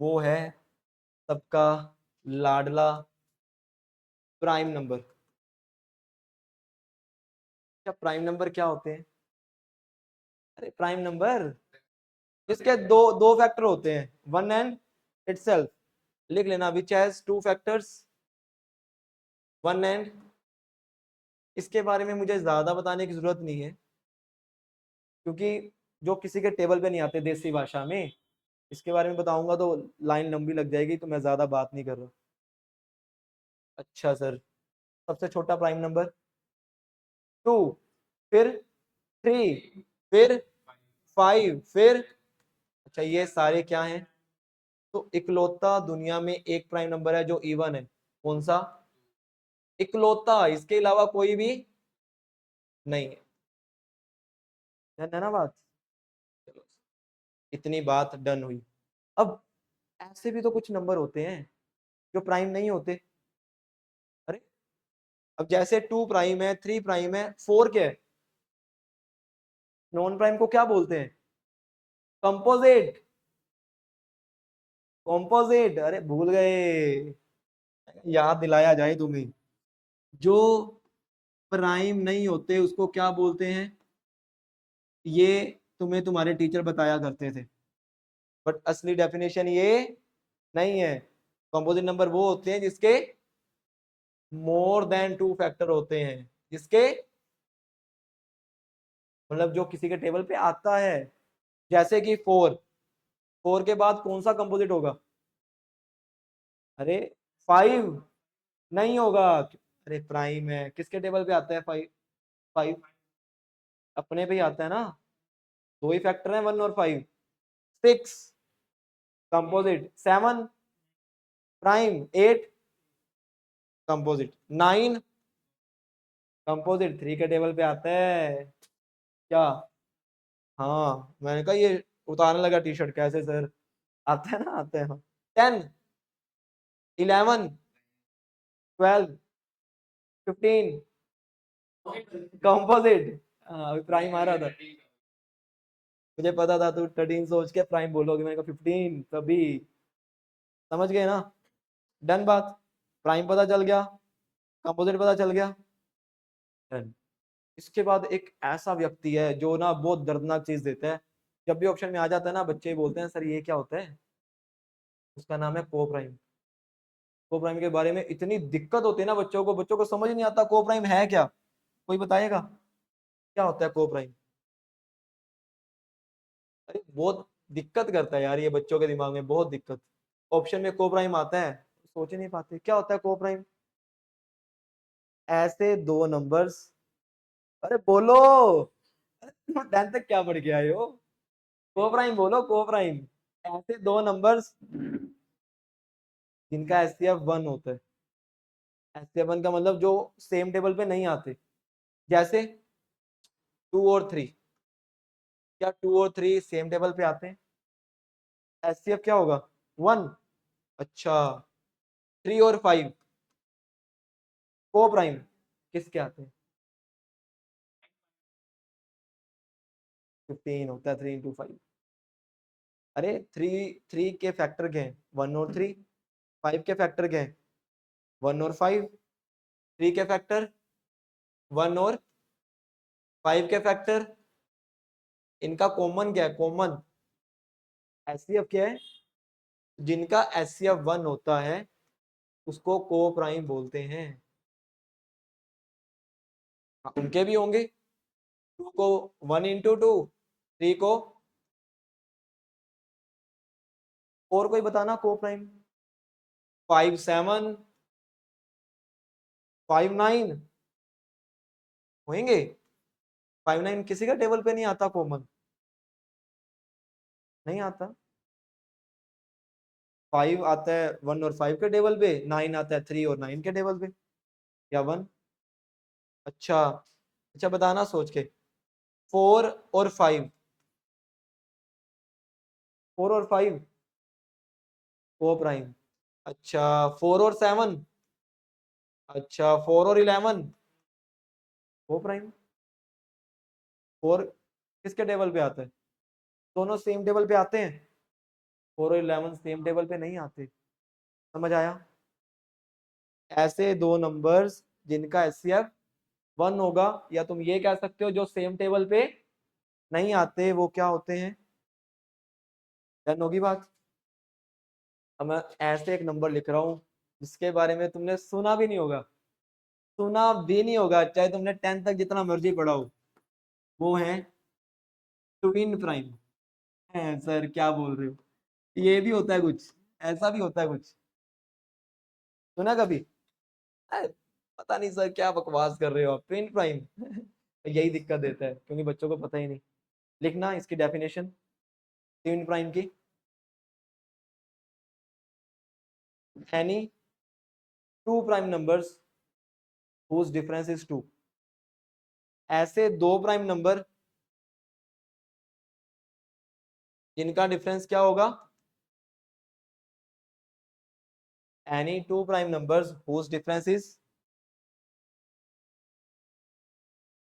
वो है सबका लाडला प्राइम नंबर। क्या प्राइम नंबर क्या होते हैं? अरे प्राइम नंबर जिसके दो दो फैक्टर होते हैं, वन एंड इटसेल्फ। लिख लेना, which has two factors, one and. इसके बारे में मुझे ज्यादा बताने की जरूरत नहीं है, क्योंकि जो किसी के टेबल पे नहीं आते देसी भाषा में, इसके बारे में बताऊंगा तो लाइन लंबी लग जाएगी, तो मैं ज्यादा बात नहीं कर रहा। अच्छा सर, सबसे छोटा प्राइम नंबर 2, फिर 3, फिर 5, फिर, अच्छा ये सारे क्या हैं? तो इकलौता दुनिया में एक प्राइम नंबर है जो इवन है, कौन सा? इकलौता, इसके अलावा कोई भी नहीं है। है ना बात? चलो, इतनी बात डन हुई। अब ऐसे भी तो कुछ नंबर होते हैं जो प्राइम नहीं होते। अरे, अब जैसे 2 प्राइम है, 3 प्राइम है, 4 क्या है? नॉन प्राइम को क्या बोलते हैं? कंपोजिट। कंपोजिट, अरे भूल गए, याद दिलाया जाए तुम्हें। जो प्राइम नहीं होते उसको क्या बोलते हैं? ये तुम्हें तुम्हारे टीचर बताया करते थे, बट असली डेफिनेशन ये नहीं है। कंपोजिट नंबर वो होते हैं जिसके मोर देन 2 फैक्टर होते हैं, जिसके मतलब जो किसी के टेबल पे आता है। जैसे कि 4, 4 के बाद कौन सा कंपोजिट होगा? अरे 5 नहीं होगा। अरे प्राइम है, किसके टेबल पे आता है 5? 5 अपने पे ही आता है ना, दो ही फैक्टर है, 1 और 5। 6 कंपोजिट, 7 प्राइम, 8 कंपोजिट, 9 कंपोजिट, 3 के टेबल पे आता है। क्या? हाँ, मैंने कहा ये उतारने लगा टी शर्ट, कैसे सर? आता है ना, आता है हाँ। 10, 11, 12, 15 कंपोजिट। प्राइम आ रहा था, मुझे पता था तू 13 सोच के प्राइम बोलोगे, मैंने कहा 15 तभी। समझ गए ना? डन बात। प्राइम पता चल गया, कंपोजिट पता चल गया, डन। इसके बाद एक ऐसा व्यक्ति है जो ना बहुत दर्दनाक चीज देता है, जब भी ऑप्शन में आ जाता है ना, बच्चे बोलते हैं सर ये क्या होता है? उसका नाम है को प्राइम। को प्राइम के बारे में इतनी दिक्कत होती है ना बच्चों को, बच्चों को समझ नहीं आता को प्राइम है क्या। कोई बताएगा क्या होता है को प्राइम? अरे बहुत दिक्कत करता है यार ये, बच्चों के दिमाग में बहुत दिक्कत। ऑप्शन में को प्राइम आता है, सोच ही नहीं पाते क्या होता है को प्राइम। ऐसे दो नंबर्स, अरे बोलो, 10 तक क्या पढ़ के आए हो? को प्राइम बोलो, को प्राइम। ऐसे दो नंबर्स जिनका एचसीएफ 1 होता है। एचसीएफ 1 का मतलब जो सेम टेबल पे नहीं आते, जैसे 2 और 3। क्या 2 और 3 सेम टेबल पे आते हैं? एचसीएफ क्या होगा? 1। अच्छा, 3 और 5 को प्राइम किसके आते हैं? 15 होता है 3 into 5। अरे 3 के फैक्टर क्या है? 1 और 3। 5 के फैक्टर क्या है? 1 और 5। 3 के फैक्टर 1 और 5 के फैक्टर। इनका कॉमन क्या है? कॉमन एचसीएफ क्या है? जिनका एचसीएफ 1 होता है उसको को प्राइम बोलते हैं। उनके भी होंगे। 2 को 1 into 2, 3 को। और कोई बताना को प्राइम। 5 7, 5 9 होंगे। 5 9 किसी का टेबल पे नहीं आता कॉमन, नहीं आता। 5 आता है 1 और 5 के टेबल पे, 9 आता है 3 और 9 के टेबल पे, या 1। अच्छा अच्छा, बताना सोच के। 4 और 5, 4 और 5 को प्राइम। अच्छा 4 और 7, अच्छा 4 और 11 को प्राइम। 4 किसके टेबल पे आता है? दोनों सेम टेबल पे आते हैं। 4 और 11 सेम टेबल पे नहीं आते। समझ आया? ऐसे दो नंबर्स जिनका एचसीएफ 1 होगा, या तुम ये कह सकते हो जो सेम टेबल पे नहीं आते, वो क्या होते हैं? डन होगी बात। अब मैं ऐसे एक नंबर लिख रहा हूं जिसके बारे में तुमने सुना भी नहीं होगा, सुना भी नहीं होगा, चाहे तुमने 10th तक जितना मर्जी पढ़ा हो। वो है ट्विन प्राइम। है सर, क्या बोल रहे हो? ये भी होता है कुछ, ऐसा भी होता है कुछ, सुना कभी? अरे, पता नहीं सर क्या बकवास कर रहे हो आप, ट्विन प्राइम। यही दिक्कत देता है क्योंकि बच्चों को पता ही नहीं। लिखना इसकी डेफिनेशन ट्विन प्राइम की। Any two prime numbers whose difference is 2। ऐसे दो प्राइम नंबर जिनका डिफरेंस क्या होगा? Any two prime numbers whose difference is,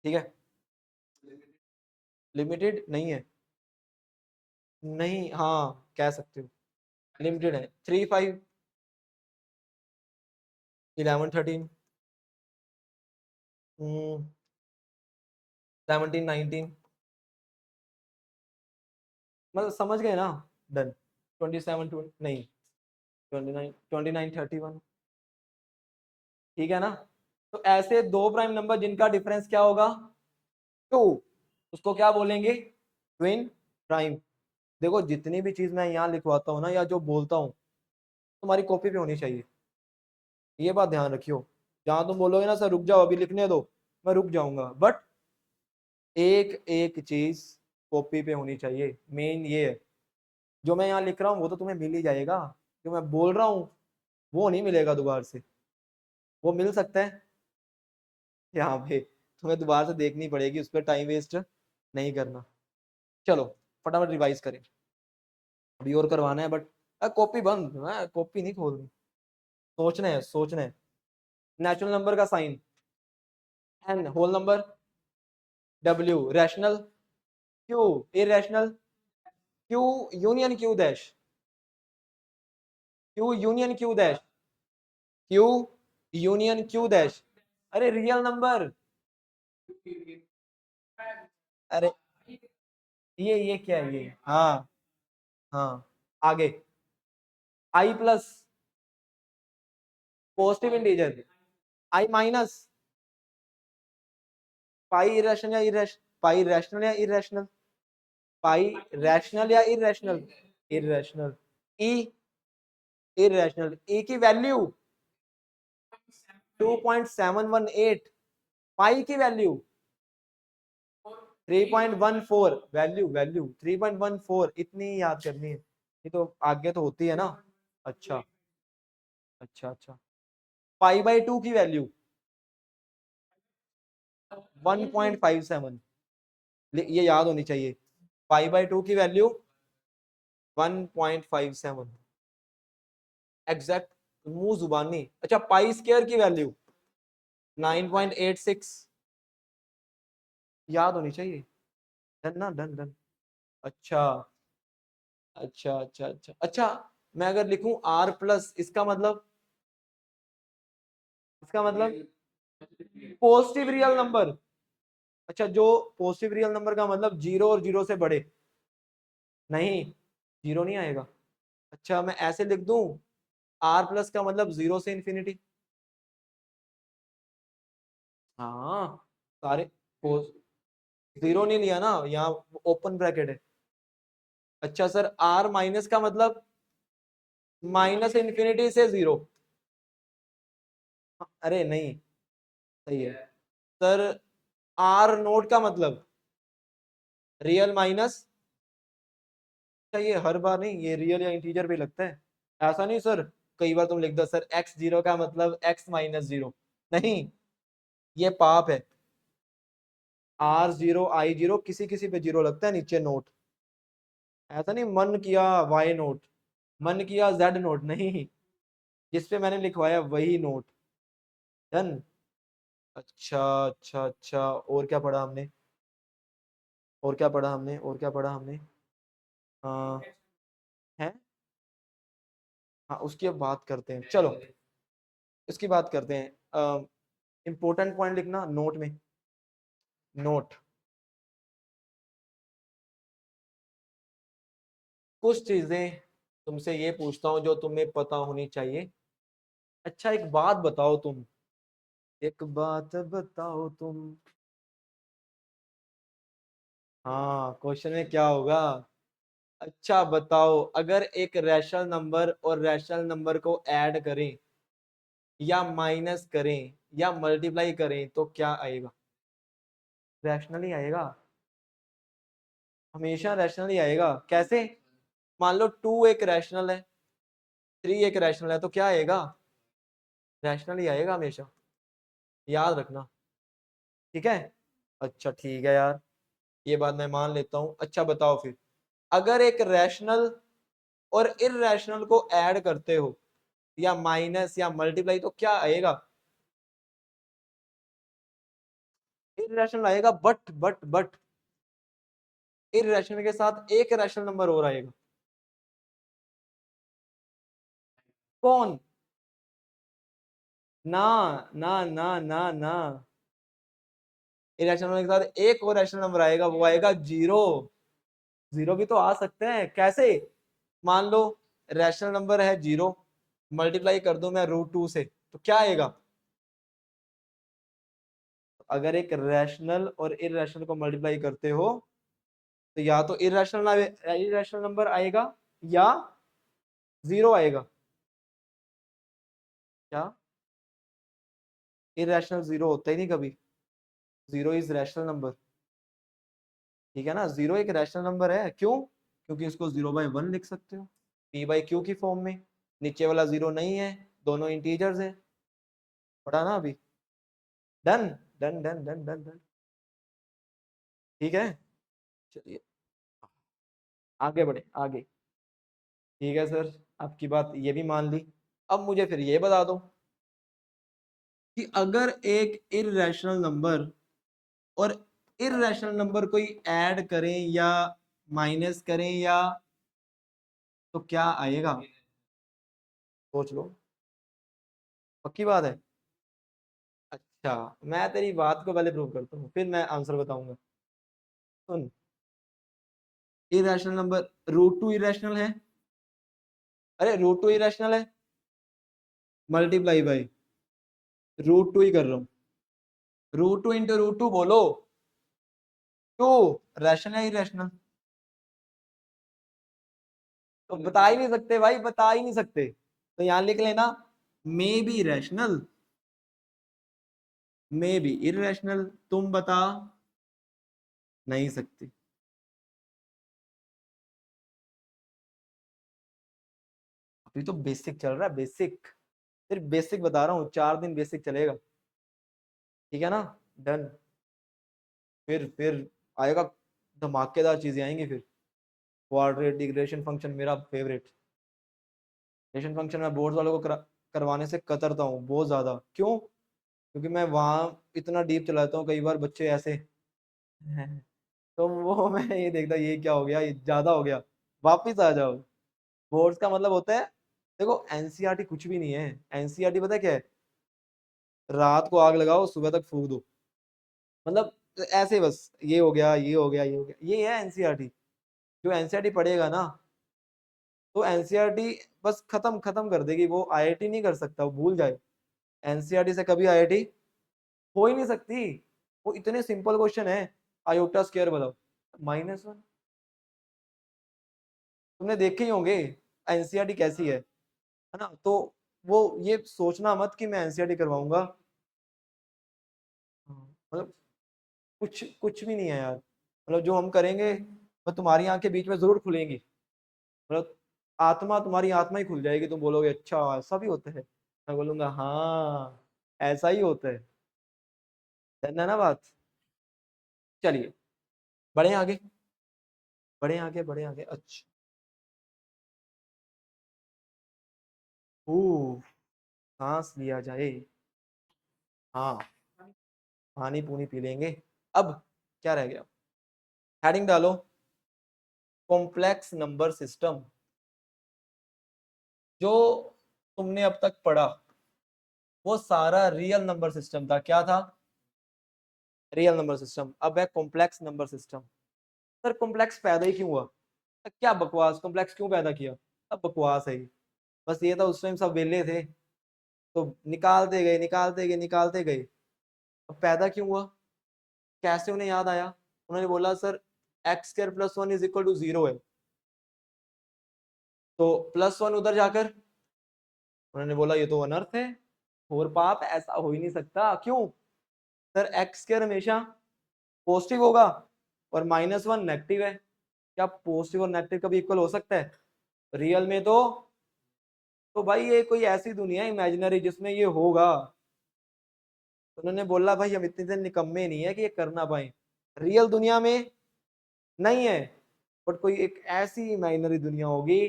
ठीक है। लिमिटेड नहीं है, नहीं, हाँ कह सकते हो लिमिटेड है। 3 5, 11 13, 17 19, मतलब समझ गए ना? डन। 27 नहीं, 29 29 31, ठीक है ना? तो ऐसे दो प्राइम नंबर जिनका डिफरेंस क्या होगा? 2, उसको क्या बोलेंगे? Twin prime. देखो जितनी भी चीज मैं यहाँ लिखवाता हूँ ना, या जो बोलता हूँ, तुम्हारी कॉपी पे होनी चाहिए। ये बात ध्यान रखियो। जहां तुम बोलोगे ना सर रुक जाओ अभी लिखने दो, मैं रुक जाऊंगा, बट एक एक चीज कॉपी पे होनी चाहिए। मेन ये है, जो मैं यहाँ लिख रहा हूँ वो तो तुम्हें मिल ही जाएगा, जो मैं बोल रहा हूँ वो नहीं मिलेगा दोबारा से। वो मिल सकता है यहाँ पे, तुम्हें दोबारा से देखनी पड़ेगी, उस पर टाइम वेस्ट नहीं करना। चलो फटाफट रिवाइज करें, अभी और करवाना है, बट कॉपी बंद, कॉपी नहीं खोलनी। सोचना है, सोचना है। नेचुरल नंबर का sign N, whole number W, rational Q, irrational Q union Q dash, Q union Q dash, Q union Q dash. अरे रियल नंबर, अरे ये क्या है ये? हाँ हाँ, आगे I plus positive integer, I minus pi irrational या इरेश, पाई रैशनल या इरेशनल, पाई रैशनल या irrational, irrational. E irrational, E की वैल्यू 2.718, पाई की वैल्यू 3.14, वैल्यू वैल्यू 3.14, इतनी याद करनी है, ये तो आगे तो होती है ना। अच्छा अच्छा अच्छा, पाई बाई 2 की वैल्यू 1.57, ये याद होनी चाहिए। पाई बाई 2 की वैल्यू 1.57 एग्जैक्ट, मुंह जुबानी। अच्छा पाई स्क्वायर की वैल्यू 9.86, याद होनी चाहिए। डन ना, डन डन। अच्छा अच्छा अच्छा अच्छा अच्छा, मैं अगर लिखूं आर प्लस, इसका मतलब पॉजिटिव रियल नंबर। अच्छा, जो पॉजिटिव रियल नंबर का मतलब जीरो और जीरो से बड़े। नहीं, जीरो नहीं आएगा। अच्छा, मैं ऐसे लिख दूं, आर प्लस का मतलब जीरो से इंफिनिटी। हाँ, सारे जीरो नहीं लिया ना, यहाँ ओपन ब्रैकेट है। अच्छा सर, आर माइनस का मतलब माइनस इंफिनिटी से जीरो। अरे नहीं, सही है सर। आर नोट का मतलब रियल माइनस। क्या ये हर बार नहीं, ये रियल या इंटीजर पे लगता है? ऐसा नहीं सर, कई बार तुम लिख दो सर एक्स जीरो का मतलब एक्स माइनस जीरो। नहीं, ये पाप है। आर जीरो आई जीरो, किसी किसी पे जीरो लगता है नीचे नोट। ऐसा नहीं मन किया वाई नोट, मन किया जेड नोट, नहीं, जिसपे मैंने लिखवाया वही नोट। डन। अच्छा अच्छा अच्छा, और क्या पढ़ा हमने? और क्या पढ़ा हमने? और क्या पढ़ा हमने? हाँ है। हाँ, उसकी अब बात करते हैं, चलो उसकी बात करते हैं। इंपॉर्टेंट पॉइंट लिखना नोट में। नोट, कुछ चीजें तुमसे ये पूछता हूँ जो तुम्हें पता होनी चाहिए। अच्छा, एक बात बताओ तुम, एक बात बताओ तुम। हाँ, क्वेश्चन में क्या होगा? अच्छा बताओ, अगर एक रैशनल नंबर और रैशनल नंबर को ऐड करें या माइनस करें या मल्टीप्लाई करें तो क्या आएगा? रैशनल ही आएगा, हमेशा रैशनल ही आएगा। कैसे? मान लो टू एक रैशनल है, थ्री एक रैशनल है, तो क्या आएगा? रैशनल ही आएगा हमेशा, याद रखना। ठीक है? अच्छा ठीक है यार, ये बात मैं मान लेता हूँ। अच्छा बताओ फिर, अगर एक रैशनल और इररेशनल को ऐड करते हो या माइनस या मल्टीप्लाई तो क्या आएगा? इररेशनल आएगा, बट इररेशनल के साथ एक रैशनल नंबर और आएगा। कौन? ना ना ना ना ना, इरेशनल के साथ एक और रैशनल नंबर आएगा, वो आएगा जीरो। जीरो भी तो आ सकते हैं, कैसे? मान लो रैशनल नंबर है जीरो, मल्टीप्लाई कर दूं मैं रूट टू से, तो क्या आएगा? अगर एक रैशनल और इररेशनल को मल्टीप्लाई करते हो तो या तो इररेशनल नंबर आएगा या जीरो आएगा। क्या? इररेशनल जीरो होता ही नहीं कभी, जीरो इज रैशनल नंबर। ठीक है ना, जीरो एक रैशनल नंबर है, क्यों? क्योंकि इसको जीरो बाय वन लिख सकते हो, पी बाई क्यू की फॉर्म में। नीचे वाला जीरो नहीं है, दोनों इंटीजर्स हैं। पढ़ा ना अभी? Done done done done done done. ठीक है, चलिए आगे बढ़े आगे। ठीक है सर, आपकी बात ये भी मान ली। अब मुझे फिर ये बता दो कि अगर एक इररेशनल नंबर और इररेशनल नंबर कोई ऐड करें या माइनस करें या, तो क्या आएगा? सोच लो, पक्की बात है? अच्छा, मैं तेरी बात को पहले प्रूव करता हूँ फिर मैं आंसर बताऊंगा। सुन, irrational number root two irrational है। अरे रूट टू इरेशनल है, मल्टीप्लाई बाई रूट टू ही कर रहा हूँ। Root two into root two बोलो। टू रैशनल है इरेशनल? तो बता ही नहीं सकते भाई, बता ही नहीं सकते, तो यहां लिख लेना may be rational, may be irrational. तुम बता नहीं सकती। अभी तो बेसिक चल रहा है, बेसिक, सिर्फ बेसिक बता रहा हूँ, 4 दिन बेसिक चलेगा। ठीक है ना? डन। फिर आएगा, धमाकेदार चीजें आएंगी फिर। क्वाड्रेटिक इंटीग्रेशन फंक्शन मेरा फेवरेट। इंटीग्रेशन फंक्शन मैं बोर्ड वालों को करवाने से कतरता हूँ बहुत ज्यादा। क्यों? क्योंकि मैं वहां इतना डीप चलाता हूँ, कई बार बच्चे ऐसे हैं। तो वो मैं ये देखता ये क्या हो गया, ये ज्यादा हो गया, वापिस आ जाओ। बोर्ड्स का मतलब होता है, देखो एनसीईआरटी कुछ भी नहीं है। एनसीईआरटी पता है क्या है? रात को आग लगाओ, सुबह तक फूक दो। मतलब ऐसे बस, ये हो गया, ये हो गया, ये हो गया, ये है एनसीईआरटी। जो एनसीईआरटी पढ़ेगा ना, तो एनसीईआरटी बस खत्म खत्म कर देगी। वो आईआईटी नहीं कर सकता, वो भूल जाए। एनसीईआरटी से कभी आईआईटी हो ही नहीं सकती। वो इतने सिंपल क्वेश्चन है। आयोटा स्क्वायर बताओ, -1। तुमने देखे ही होंगे एनसीईआरटी कैसी है ना? तो वो ये सोचना मत कि मैं एनसीईआरटी करवाऊंगा। मतलब कुछ कुछ भी नहीं है यार। मतलब जो हम करेंगे, वो तुम्हारी आंखें बीच में जरूर खुलेंगी। मतलब आत्मा, तुम्हारी आत्मा ही खुल जाएगी, तुम बोलोगे अच्छा ऐसा भी होता है। मैं बोलूंगा हाँ, ऐसा ही होता है। है ना बात? चलिए, बढ़े आगे, बढ़े आगे, बढ़े आगे। अच्छा, ओ, सांस लिया जाए। हाँ, पानी पूनी पी लेंगे। अब क्या रह गया? हेडिंग डालो, कॉम्प्लेक्स नंबर सिस्टम। जो तुमने अब तक पढ़ा, वो सारा रियल नंबर सिस्टम था। क्या था? Real number system. अब है complex number system. Sir complex पैदा ही क्यों हुआ? क्या बकवास, कॉम्प्लेक्स क्यों पैदा किया? अब बकवास है ये। बस ये था, उस टाइम सब वेले थे, तो निकालते गए, निकालते गए, निकालते गए। अब पैदा क्यों हुआ? कैसे उन्हें याद आया? उन्होंने बोला सर x² + 1 = 0 है। तो +1 उधर जाकर उन्होंने बोला ये तो अनर्थ है, और पाप, ऐसा हो ही नहीं सकता। क्यों? सर x² हमेशा पॉजिटिव होगा, और -1 नेगेटिव है। क्या पॉजिटिव और नेगेटिव कभी इक्वल हो सकता है रियल में? तो भाई ये कोई ऐसी दुनिया है इमेजिनरी जिसमें ये होगा। तो उन्होंने बोला भाई हम इतने दिन निकम्मे नहीं है कि ये करना पाए। रियल दुनिया में नहीं है, बट कोई एक ऐसी इमेजिनरी दुनिया होगी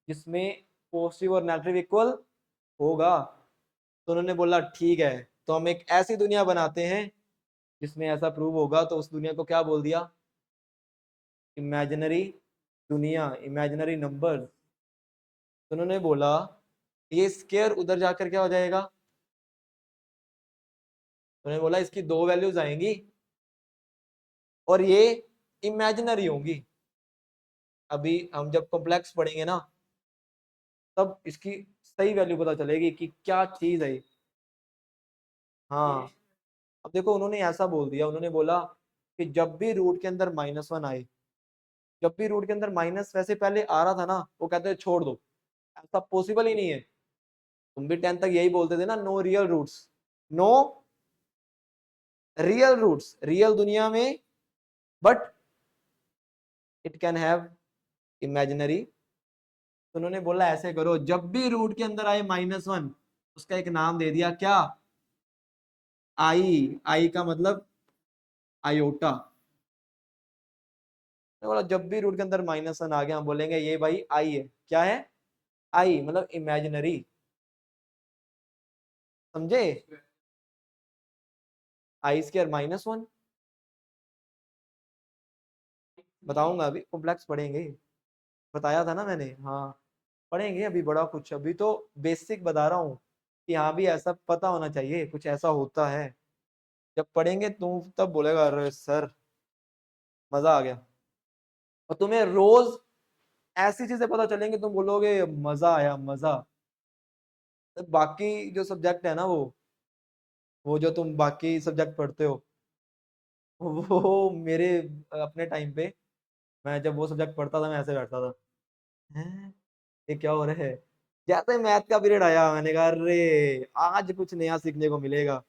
जिसमें पॉजिटिव और नेगेटिव इक्वल होगा। तो उन्होंने बोला ठीक है, तो हम एक ऐसी दुनिया बनाते हैं जिसमें ऐसा प्रूव होगा। तो उस दुनिया को क्या बोल दिया? इमेजिनरी दुनिया, इमेजिनरी नंबर। तो उन्होंने बोला ये स्केयर उधर जाकर क्या हो जाएगा? उन्होंने बोला इसकी दो वैल्यूज आएंगी, और ये इमेजिनरी होंगी। अभी हम जब कॉम्प्लेक्स पढ़ेंगे ना, तब इसकी सही वैल्यू पता चलेगी कि क्या चीज है। हाँ, अब देखो उन्होंने ऐसा बोल दिया, उन्होंने बोला कि जब भी रूट के अंदर -1 आए, जब भी रूट के अंदर माइनस वैसे पहले आ रहा था ना, वो कहते हैं छोड़ दो, ऐसा पॉसिबल ही नहीं है। तुम भी 10th तक यही बोलते थे ना, no real roots, no real roots, real दुनिया में, but it can have imaginary. तो उन्होंने बोला ऐसे करो, जब भी रूट के अंदर आए -1, उसका एक नाम दे दिया। क्या? आई। आई का मतलब आयोटा। तो बोला जब भी रूट के अंदर -1 आ गया, हम बोलेंगे ये भाई आई है। क्या है? आई, मतलब इमेजिनरी। समझे? I² -1। बताऊंगा, अभी कॉम्प्लेक्स पढ़ेंगे। बताया था ना मैंने, हाँ पढ़ेंगे अभी बड़ा कुछ। अभी तो बेसिक बता रहा हूँ कि हाँ भी ऐसा पता होना चाहिए, कुछ ऐसा होता है। जब पढ़ेंगे तुम तब बोलेगा अरे सर मजा आ गया। और तुम्हें रोज ऐसी चीजें पता चलेंगी, तुम बोलोगे मजा आया, मजा। तो बाकी जो सब्जेक्ट है ना, वो जो तुम बाकी सब्जेक्ट पढ़ते हो, वो मेरे अपने टाइम पे, मैं जब वो सब्जेक्ट पढ़ता था, मैं ऐसे बैठता था, हैं ये क्या हो रहा है? जैसे मैथ का पीरियड आया, मैंने कहा अरे आज कुछ नया सीखने को मिलेगा,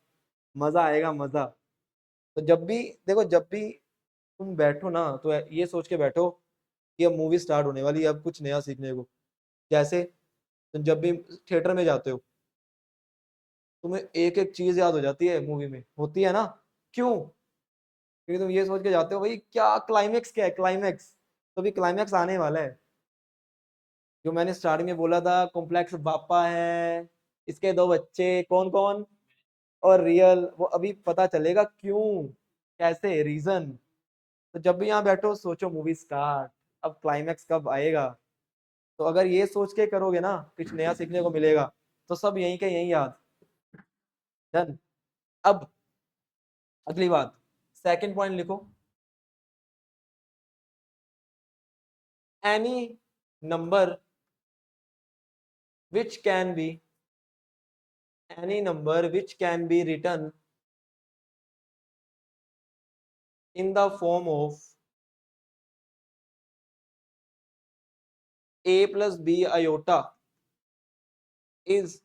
मजा आएगा, मजा। तो जब भी देखो, जब भी तुम बैठो ना, तो ये सोच के बैठो कि अब मूवी स्टार्ट होने वाली है, अब कुछ नया सीखने को। जैसे तुम जब भी थिएटर में जाते हो, तुम्हें एक एक चीज याद हो जाती है, मूवी में होती है ना। क्यों? क्योंकि तुम ये सोच के जाते हो भाई क्या क्लाइमेक्स, क्या है क्लाइमेक्स। तो भी क्लाइमेक्स आने वाला है। जो मैंने स्टार्टिंग में बोला था, कॉम्प्लेक्स पापा है, इसके दो बच्चे कौन कौन, और रियल, वो अभी पता चलेगा क्यों, कैसे, रीजन। तो जब भी यहाँ बैठो सोचो मूवी स्टार्ट, अब क्लाइमैक्स कब आएगा। तो अगर ये सोच के करोगे ना कुछ नया सीखने को मिलेगा, तो सब यहीं के यहीं याद। डन। अब अगली बात, सेकंड पॉइंट लिखो। Any number which can be any number which can be written in the form of a plus b iota is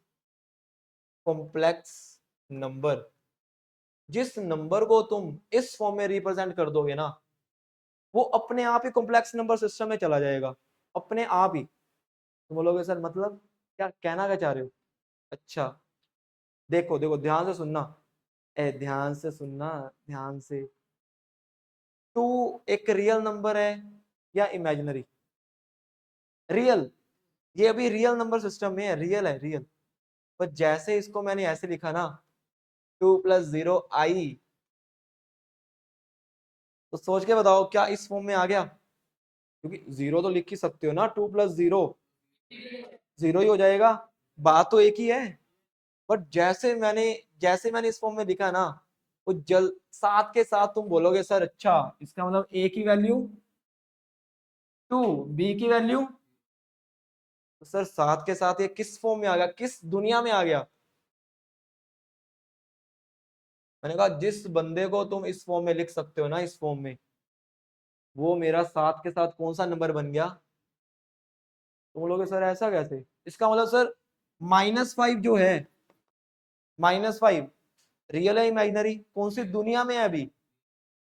complex number। जिस नंबर को तुम इस फॉर्म में रिप्रेजेंट कर दोगे ना, वो अपने आप ही कॉम्प्लेक्स नंबर सिस्टम में चला जाएगा, अपने आप ही। तुम बोलोगे सर मतलब क्या कहना क्या चाह रहे हो? अच्छा देखो देखो ध्यान से सुनना, ध्यान से सुनना, ध्यान से। टू एक रियल नंबर है या इमेजिनरी? रियल। ये अभी रियल नंबर सिस्टम में है, रियल है, रियल। पर जैसे इसको मैंने ऐसे लिखा ना, 2 + 0 i, तो सोच के बताओ क्या इस फॉर्म में आ गया? क्योंकि जीरो तो लिख ही सकते हो ना, 2 + 0 0 ही हो जाएगा, बात तो एक ही है। बट जैसे मैंने इस फॉर्म में लिखा ना, वो जल साथ के साथ तुम बोलोगे सर अच्छा इसका मतलब ए की वैल्यू 2, बी की वैल्यू, तो सर साथ के साथ ये किस फॉर्म में आ गया, किस दुनिया में आ गया? मैंने कहा जिस बंदे को तुम इस फॉर्म में लिख सकते हो ना, इस फॉर्म में, वो मेरा साथ के साथ कौन सा नंबर बन गया? तुम बोलोगे सर ऐसा कैसे? इसका मतलब सर -5 जो है, -5 रियल है इमेजिनरी? कौन सी दुनिया में है अभी?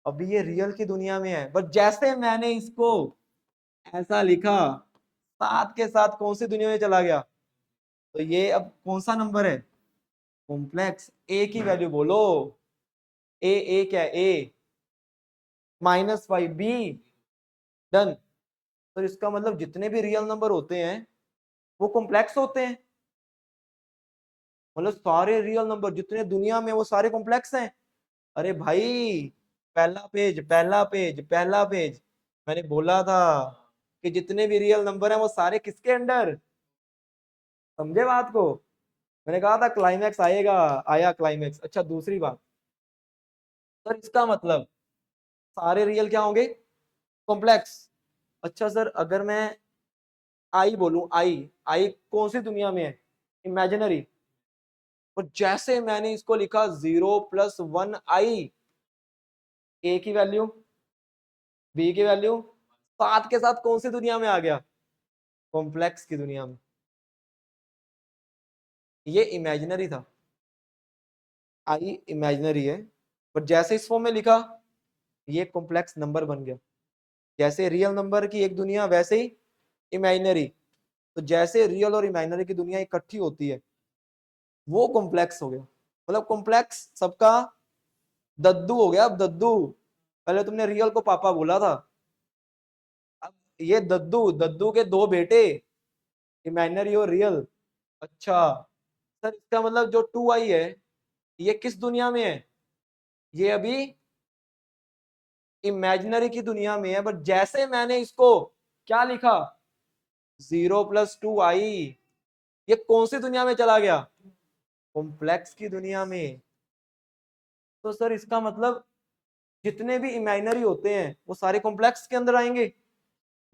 अभी ये रियल की दुनिया में है, बट जैसे मैंने इसको ऐसा लिखा, साथ के साथ कौन सी दुनिया में चला गया? तो ये अब कौन सा नंबर है? कॉम्प्लेक्स। ए की वैल्यू बोलो, ए क्या है? ए -5 बी। डन। तो इसका मतलब जितने भी रियल नंबर होते हैं वो कॉम्प्लेक्स होते हैं, मतलब सारे रियल नंबर जितने दुनिया में वो सारे कॉम्प्लेक्स हैं। अरे भाई पहला पेज, पहला पेज, पहला पेज, मैंने बोला था कि जितने भी रियल नंबर हैं वो सारे किसके अंडर? समझे बात को? मैंने कहा था क्लाइमैक्स आएगा, आया क्लाइमैक्स। अच्छा दूसरी बात, सर इसका मतलब सारे रियल क्या होंगे? कॉम्प्लेक्स। अच्छा सर अगर मैं आई बोलूं, आई, आई कौन सी दुनिया में है? इमेजिनरी। और जैसे मैंने इसको लिखा 0 + 1 i, ए की वैल्यू, बी की वैल्यू, साथ के साथ कौन सी दुनिया में आ गया? कॉम्प्लेक्स की दुनिया में। ये इमेजिनरी था, आई इमेजिनरी है, पर जैसे इस फॉर्म में लिखा ये कॉम्प्लेक्स नंबर बन गया। जैसे रियल नंबर की एक दुनिया वैसे ही इमेजिनरी। तो जैसे रियल और इमेजिनरी की दुनिया इकट्ठी होती है वो कॉम्प्लेक्स हो गया। मतलब कॉम्प्लेक्स सबका दद्दू हो गया। अब दद्दू, पहले तुमने रियल को पापा बोला था, अब ये दद्दू, दद्दू के दो बेटे, इमेजिनरी और रियल। अच्छा सर इसका मतलब जो 2i है ये किस दुनिया में है? ये अभी इमेजिनरी की दुनिया में है, बट जैसे मैंने इसको क्या लिखा, 0 + 2i, ये कौन सी दुनिया में चला गया? कॉम्प्लेक्स की दुनिया में। तो सर इसका मतलब जितने भी इमेजिनरी होते हैं वो सारे कॉम्प्लेक्स के अंदर आएंगे?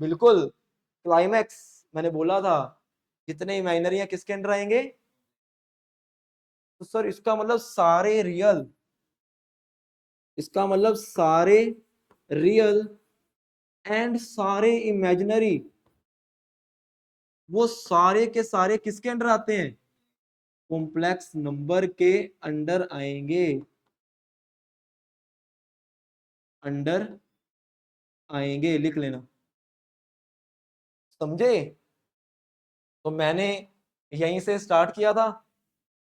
बिल्कुल। क्लाइमैक्स मैंने बोला था, जितने इमेजिनरी हैं किसके अंदर आएंगे? तो सर इसका मतलब सारे रियल, इसका मतलब सारे रियल एंड सारे इमेजिनरी, वो सारे के सारे किसके अंडर आते हैं? कॉम्प्लेक्स नंबर के अंडर आएंगे, अंडर आएंगे, लिख लेना। समझे? तो मैंने यहीं से स्टार्ट किया था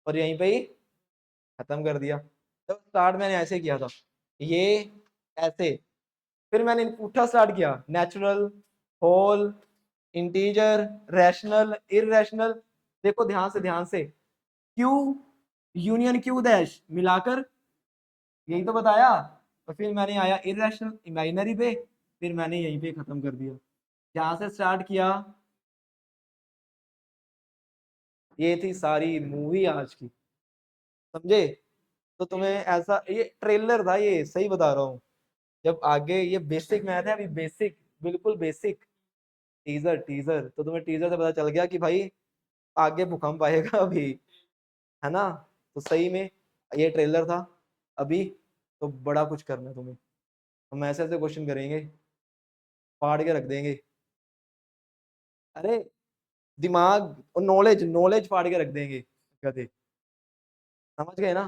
और यहीं पे ही खत्म कर दिया। तो स्टार्ट मैंने ऐसे किया था, ये ऐसे, फिर मैंने उठा स्टार्ट किया, natural, whole, integer, rational, irrational. देखो ध्यान से, ध्यान से, क्यू यूनियन क्यू डैश मिलाकर, यही तो बताया। और फिर मैंने आया इरेशनल इमेजिनरी पे, फिर मैंने यहीं पे खत्म कर दिया। जहां से स्टार्ट किया, ये थी सारी मूवी आज की, समझे? तो तुम्हें ऐसा, ये ट्रेलर था, ये सही बता रहा हूँ। जब आगे ये बेसिक मैथ है अभी, बेसिक, बिल्कुल बेसिक। टीजर टीजर तो तुम्हें टीजर से पता चल गया कि भाई आगे भूकंप आएगा अभी, है ना? तो सही में ये ट्रेलर था। अभी तो बड़ा कुछ करना है तुम्हें, हम ऐसे ऐसे क्वेश्चन करेंगे, फाड़ के रख देंगे। अरे दिमाग और नॉलेज, नॉलेज फाड़ के रख देंगे, कहते, समझ गए ना?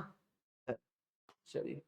चलिए।